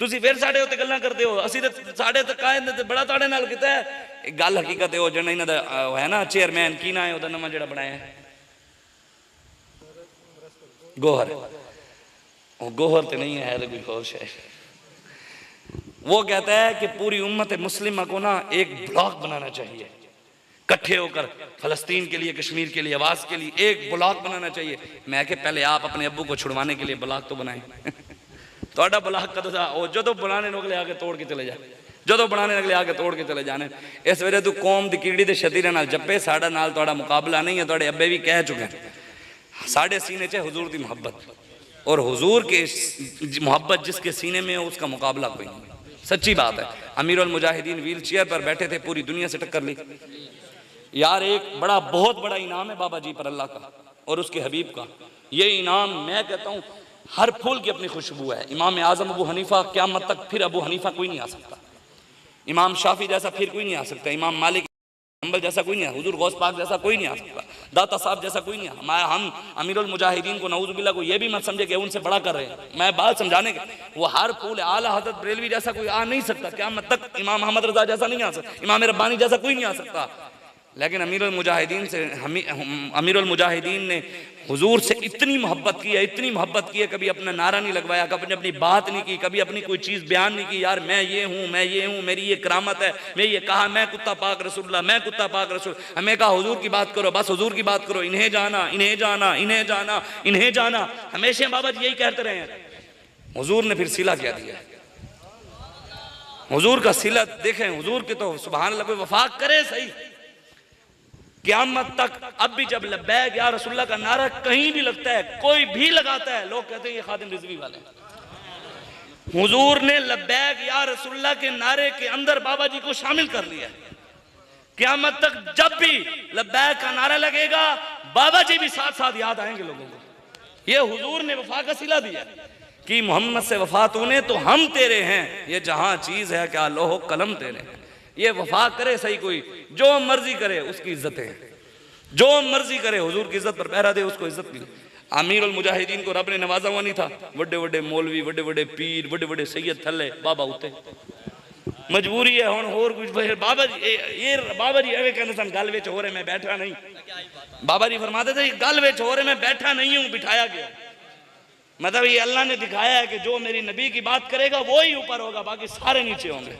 Speaker 2: तुसी फिर साढ़े उत्ते गल्लां करते हो, असी तो साढ़े तक कायद बड़ा ताड़े नाल कीता है। गल हकीकत है वो जड़ा इन्हां दा है ना चेयरमैन की ना है ओदा नवां जेड़ा बनाया है गोहर, वो गोहर तो नहीं है तो कोई होश है। वो कहता है कि पूरी उम्मत मुस्लिमा को ना एक ब्लॉक बनाना चाहिए, इकट्ठे होकर फलस्तीन के लिए, कश्मीर के लिए, आवाज के लिए एक ब्लॉक बनाना चाहिए। मैं कि पहले आप अपने अब्बू को छुड़वाने के लिए ब्लॉक तो बनाएं। थोड़ा ब्लॉक कदों दा ओ जो बनाने अगले आके तोड़ के चले जाए, जो बनाने अगले आके तोड़ के चले जाने। इस वजह तू कौम की कीड़ी के शतीरे नाल जप्पे, साडा नाल तुहाडा मुकाबला नहीं है। तुहाडे अब्बे भी कह चुके हैं साढ़े सीने च हुजूर की मोहब्बत, और हुजूर के मोहब्बत जिसके सीने में हो उसका मुकाबला कोई नहीं। सच्ची बात है। अमीर उल मुजाहिदीन व्हील चेयर पर बैठे थे, पूरी दुनिया से टक्कर ली यार। एक बड़ा बहुत बड़ा इनाम है बाबा जी पर अल्लाह का और उसके हबीब का। ये इनाम मैं कहता हूँ हर फूल की अपनी खुशबू है। इमाम आजम अबू हनीफा क़यामत तक फिर अबू हनीफा कोई नहीं आ सकता, इमाम शाफी जैसा फिर कोई नहीं आ सकता, इमाम मालिक हम्बल जैसा कोई नहीं आ, हुजूर गौस पाक जैसा कोई नहीं आ सकता। दाता साहब जैसा कोई नहीं। हम अमीरुल मुजाहिदीन को नऊजुबिल्लाह को ये भी मत समझे कि उनसे बड़ा कर रहे हैं। मैं बात समझाने के, वो हर फूल आला हज़रत बरेलवी जैसा कोई आ नहीं सकता, क़यामत तक इमाम अहमद रज़ा जैसा नहीं आ सकता, इमाम रब्बानी जैसा कोई नहीं आ सकता। लेकिन अमीरुल मुजाहिदीन ने हुजूर से इतनी मोहब्बत की है, इतनी मोहब्बत की है, कभी अपना नारा नहीं लगवाया, कभी अपनी बात नहीं की, कभी अपनी कोई चीज़ बयान नहीं की, यार मैं ये हूँ, मैं ये हूँ, मेरी ये करामत है, मैं ये कहा, मैं कुत्ता पाक रसूलुल्लाह, मैं कुत्ता पाक रसूल। हमें कहा हुजूर की बात करो, बस हुजूर की बात करो, इन्हें जाना, इन्हें जाना, इन्हें जाना, इन्हें जाना, हमेशा बाबा जी यही कहते रहे हैं। हुजूर ने फिर सिला क्या दिया, हुजूर का सिला देखें, हुजूर के तो सुभान अल्लाह वफा करे सही क़यामत तक। अब भी जब लब्बैक या रसूलुल्लाह का नारा कहीं भी लगता है, कोई भी लगाता है, लोग कहते हैं ये खादिम रिजवी वाले हैं। हुजूर ने लब्बैक या रसूलुल्लाह के नारे के अंदर बाबा जी को शामिल कर लिया। क़यामत तक जब भी लब्बैक का नारा लगेगा, बाबा जी भी साथ साथ याद आएंगे लोगों को। ये हुजूर ने वफा का सिला दिया कि मोहम्मद से वफा तूने तो हम तेरे हैं, ये जहां चीज है क्या लोहो कलम तेरे हैं। ये वफा करे सही, कोई जो मर्जी करे उसकी इज्जत है, जो मर्जी करे हुजूर की इज्जत पर पहरा दे, उसको इज्जत मिले। अमीरुल मुजाहिदीन को रब ने नवाजा हुआ नहीं था, बड़े बड़े मौलवी, बड़े बड़े पीर, बड़े बड़े सैयद थले बाबा उते मजबूरी है हुण होर कुछ। बाबा जी ये बाबा जी एवे कहते सन गल विच हो रहे मैं बैठा नहीं, बाबा जी फरमाते थे गल विच हो रहे मैं बैठा नहीं हूं, बिठाया गया। मतलब ये अल्लाह ने दिखाया है कि जो मेरी नबी की बात करेगा वो ही ऊपर होगा, बाकी सारे नीचे होंगे।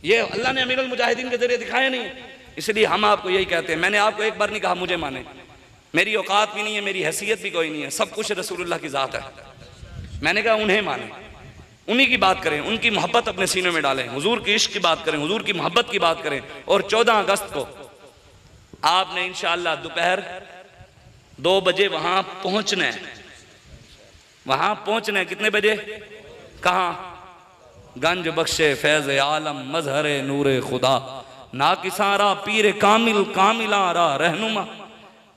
Speaker 2: ये अल्लाह ने अमीरुल मुजाहिदीन के जरिए दिखाया नहीं। इसलिए हम आपको यही कहते हैं, मैंने आपको एक बार नहीं कहा मुझे माने, मेरी औकात भी नहीं है, मेरी हैसियत भी कोई नहीं है, सब कुछ रसूलुल्लाह की ज़ात है। मैंने कहा उन्हें माने, उन्हीं की बात करें, उनकी मोहब्बत अपने सीने में डालें, हुजूर के इश्क की बात करें, हुजूर की मोहब्बत की बात करें। और 14 अगस्त को आपने इंशाअल्लाह दोपहर 2 बजे वहां पहुंचना है। वहां पहुंचना है कितने बजे, कहां? गंज बख्शे फैज आलम मजहरे नूरे खुदा ना किसारा पीर कामिल कामिलारा रहनुमा,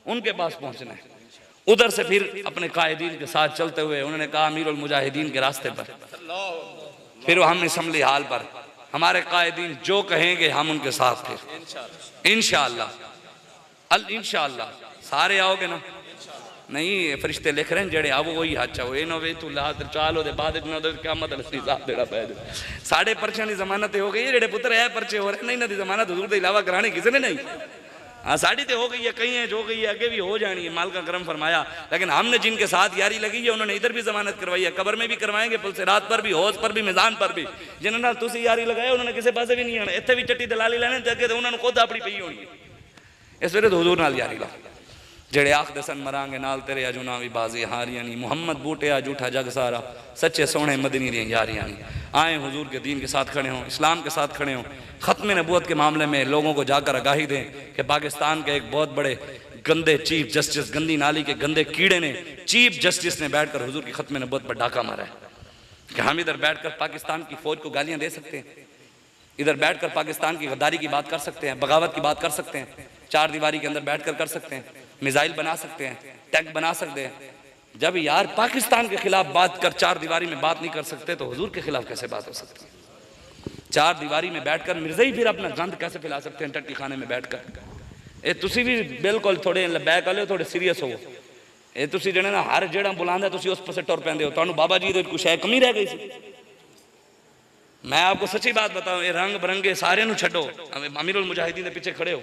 Speaker 2: उनके पास पहुंचना है। उधर से फिर अपने कायदीन के साथ चलते हुए उन्होंने कहा अमीरुल मुजाहिदीन के रास्ते पर, फिर हम असम्बली हाल पर, हमारे कायदीन जो कहेंगे हम उनके साथ, फिर इंशाअल्लाह इंशाअल्लाह सारे आओगे ना? नहीं फरिश्ते लिख रहे हैं जेड़े आओ वही हज आओ, ये ना वे तू ला चाल ओदे बाद ना क्या मतलब देना पै जाए। साढ़े परचों की जमानत हो गई है, जेड़े पुत्र है परचे हो रहे नहीं, इन्हों की जमानत हुजूर के इलावा कराने किसी ने नहीं। हाँ साड़ी तो हो गई है, कई है जो गई है, अगे भी हो जानी है, माल का करम फरमाया। लेकिन हमने जिनके साथ यारी लगी है उन्होंने इधर भी जमानत करवाई है, कब्र में भी करवाएंगे, पुलसिरात पर भी, हौज पर भी, मैदान पर भी। जिन्होंने तुसी यारी लगाए उन्होंने किसी पासे भी नहीं आना, इतने भी चट्टी दलाली लैने अगे तो उन्होंने खुद अपनी पई होनी है। इस वे तो हुजूर नाल यारी ला जेड़े आखदे सन मरांगे नाल तेरे अजुना भी बाजी हारियां नहीं, मोहम्मद बूटिया झूठा जग सारा, सच्चे सोने मदनी दी यारियां नहीं। आए हुजूर के दीन के साथ खड़े हों, इस्लाम के साथ खड़े हों, ख़त्म नबूवत के मामले में लोगों को जाकर आगाही दें कि पाकिस्तान के एक बहुत बड़े गंदे चीफ जस्टिस, गंदी नाली के गंदे कीड़े ने, चीफ जस्टिस ने बैठकर हुजूर की ख़त्म नबूवत पर डाका मारा है कि हम इधर बैठकर पाकिस्तान की फौज को गालियाँ दे सकते हैं, इधर बैठकर पाकिस्तान की गद्दारी की बात कर सकते हैं, बगावत की बात कर सकते हैं, चार दीवारी के अंदर बैठकर कर सकते हैं, मिसाइल बना सकते हैं, टैंक बना सकते हैं। जब यार पाकिस्तान के खिलाफ बात कर चार दीवारी में बात नहीं कर सकते तो हुजूर के खिलाफ कैसे बात हो सकती है? चार दीवारी में बैठकर मिर्जा ही फिर अपना गंद कैसे फैला सकते हैं टट्टी खाने में बैठकर? ये तुसी भी बिल्कुल थोड़े बैक वाले थोड़े सीरियस हो, ये तुसी जने ना हर जेड़ा बुलांदा तुसी उस पासे टुर पैंदे हो, तुहानू बाबा जी दे कुछ है कमी रह गई सी। मैं आपको सच्ची बात बताऊं, ये रंग बिरंगे सारे नू छड्डो, अमीरुल मुजाहिदीन के पीछे खड़े हो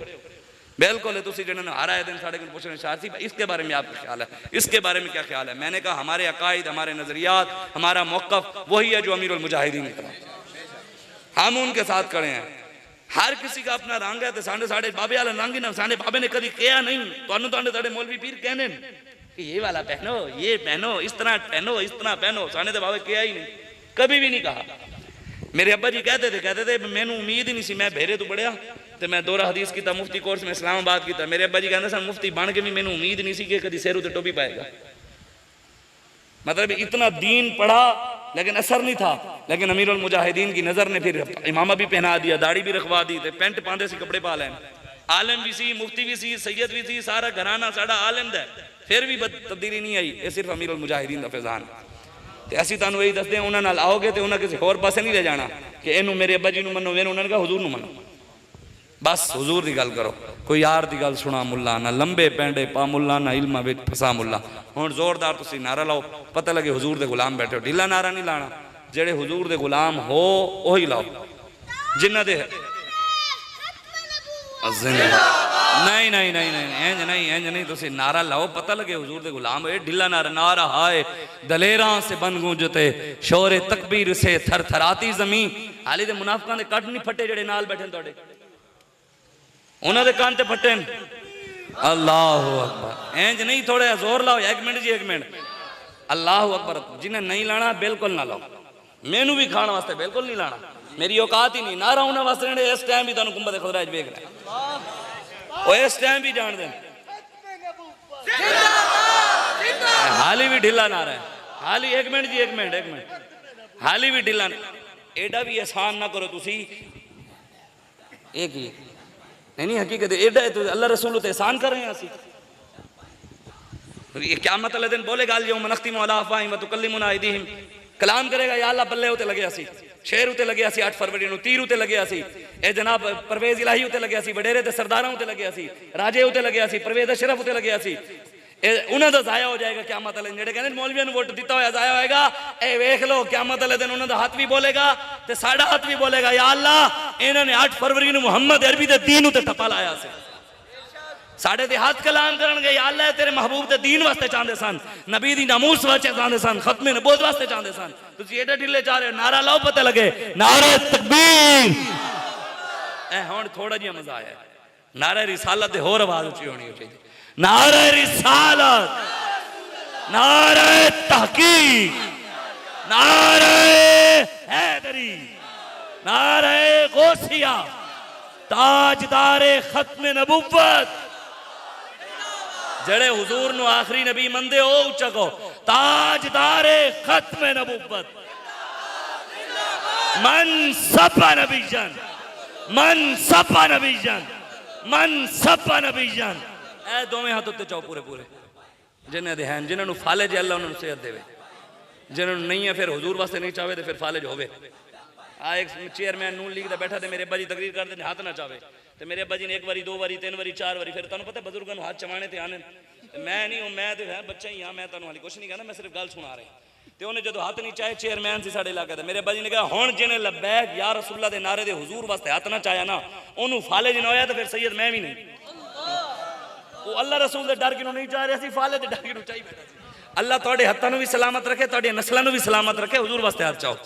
Speaker 2: बिल्कुल तुसी जने ना हर आए दिन साढ़े पूछ रहे शाह साहब इसके बारे में आपका ख्याल है, इसके बारे में क्या ख्याल है? मैंने कहा हमारे अकायद, हमारे नजरियात, हमारा मौक़िफ़ वही है जो अमीरुल मुजाहिदीन ने कहा, हम उनके साथ खड़े हैं। हर किसी का अपना रंग है, तो साढ़े बाबे वाला रंग ही ना, साढ़े बाबे ने कभी कहा नहीं, तुहानू मौलवी पीर कहने कि ये वाला पहनो, ये पहनो, इस तरह पहनो, इस तरह पहनो, साढ़े तो बाबे कहा ही नहीं, कभी भी नहीं कहा। मेरे अब्बा जी कहते थे मैनू उम्मीद ही नहीं सी, मैं भेरे तो पढ़िया तो मैं दोहरा हदीस किया, मुफ्ती कोर्स में इस्लामाबाद किया। मेरे अब्बा जी कहते सन मुफ्ती बन के भी मैनू उम्मीद नहीं सी कि कभी सिर उत्ते टोपी पाएगा। मतलब इतना दीन पढ़ा लेकिन असर नहीं था। लेकिन अमीरुल मुजाहिदीन की नज़र ने फिर इमामा भी पहना दिया, दाढ़ी भी रखवा दी, तो पेंट पांदे से कपड़े पा लें। आलम भी सी, मुफ्ती भी सी, सैयद भी सी, सारा घराना साड़ा आलम दा, फिर भी तब्दीली नहीं आई। ये सिर्फ अमीरुल मुजाहिदीन का फैजान है। तो असीं तुहानू यही दसदे उन्हां नाल आओगे तो उन्हें किसी होर पासे नहीं ले जाना कि इनू मेरे अब्बा जी नू मनो, मैनू उन्होंने कहा हुजूर नू मनो।
Speaker 3: बस हुजूर दी गल करो। कोई यार दी गल सुना मुल्ला ना लंबे पैंडे पा मुल्ला ना इल्मा विच फसा मुल्ला। हुण जोरदार तुसी नारा लाओ, पता लगे हुजूर दे गुलाम बैठे हो। ढीला नारा नहीं लाना, जेड़े हुजूर दे गुलाम हो वही लाओ। जिन्ना दे नहीं नहीं नहीं नहीं इंज नहीं तुसी नारा लाओ, पता लगे हुजूर दे गुलाम हो। ढीला नारा नारा हाय दलेरां से बन गूंजते शोरे तकबीर से थर थराती जमीन। हाली दे मुनाफिकां दे कट नहीं फटे जेड़े नाल बैठे तुहाडे, उन्हां दे कान ते फटे। अल्लाह अकबर, इंज नहीं थोड़ा जोर लाओ। एक मिनट जी एक मिनट, अल्लाह अकबर। जिन्हें नहीं लाना बिल्कुल ना लाओ, मैनू भी खाने वास्ते बिल्कुल नहीं लाना, मेरी औकात ही नहीं। नारा उन्हें वास्ते इस टाइम भी तुहानू गुंबद खुदा वेख रहे ओ, इस टाइम भी जान दें। हाली भी ढिला नारा है, हाली एक मिनट जी एक मिनट हाली भी ढिला। एडा भी एहसान ना करो तुसी। एक ही नहीं हकीकत एडा तो अल्लाह रसूल ते एहसान कर रहे हैं असी। ये क्या मतलब दिन बोलेगा जो मनख्ती मौला अफवाहिम व तुकल्लिमुना अयदीहिम, कलाम करेगा या अल्लाह बल्ले उते लगे असी, शेर उते लगे असी 8 फरवरी नु, तीर उते लगे असी, ए जनाब परवेज इलाही उते लगे असी, वडेरे ते सरदारां उते लगे असी, राजे उते लगे असी, परवेज अशरफ उते लगे असी। उन्हें तो जाया हो जाएगा क़यामत वाले दिन। जेड़े कहंदे मौलवियां नूं वोट दिता होया जाया होएगा, ए वेख लो क़यामत वाले दिन उन्हां दा हाथ भी बोलेगा ते साडा हाथ भी बोलेगा, या अल्लाह इन्हां ने 8 फरवरी नूं मुहम्मद अरबी दे दीन उते ठप्पा लाया सी। साढ़े ते हाथ कलाम करनगे, या अल्लाह तेरे महबूब दे दीन वास्ते चाहते सन, नबी दी नामूस वास्ते चाहते सन, खत्मे नबूवत वास्ते चाहते सन। तुसी एडे ढिले चाह रहे हो। नारा लाओ, पता लगे नारे तकबीर। ए हुण थोड़ा जिहा मजा आया। नारे रिसालत दे होर आवाज उची होनी चाहिए। नारे रिसालत, नारे तहकीक, नारे हैदरी, नारे गौसिया, ताजदारे खत्मे नबूवत। जड़े हुजूर नु आखिरी नबी मंदे हो उच्चा को, ताजदारे खत्मे नबूवत। मन सपा नबीजन, मन सपा नबीजन, मन सपा नबीजन। ए दोवें हाथ उत्ते चाओ पूरे पूरे। जिन्हें दे हैं, जिन्होंने फालेज अल्लाह उन्होंने सेहत देवे, जिन्होंने नहीं है फिर हुजूर वास्ते नहीं चाहे तो फिर फालेज होवे। आ एक चेयरमैन नून लीग दा बैठा ते मेरे अब्बा जी तकरीर करते हाथ ना चावे, तो मेरे अब्बा जी ने 1 बारी 2 बारी 3 बारी 4 बारी, फिर तुहानू पता बजुर्गों को हाथ चवाने ते आने। मैं नहीं हूं, मैं तो है बच्चा ही हाँ, मैं तुहानू हाली कुछ नहीं कहना, मैं सिर्फ गल सुना रहा। तो उन्हें जो हाथ नहीं चाहे, चेयरमैन से साढ़े इलाके, मेरे अब्बा जी ने कहा हुण जिन्हें लब्बैक या रसूलुल्लाह दे नारे दे हुजूर वास्ते हाथ ना चाया ना, उन्होंने फालेज ना होया तो फिर सैयद मैं भी नहीं। वो अल्लाह रसूल दे डर किनू नहीं चाह रहे सी, फाले दे डर किनू चाहिए बैठा सी। अल्लाह तुहाडे हत्थां नू भी सलामत रखे, तुहाडी नस्लां नू भी सलामत रखे। हुजूर वास्ते हाथ चाओ।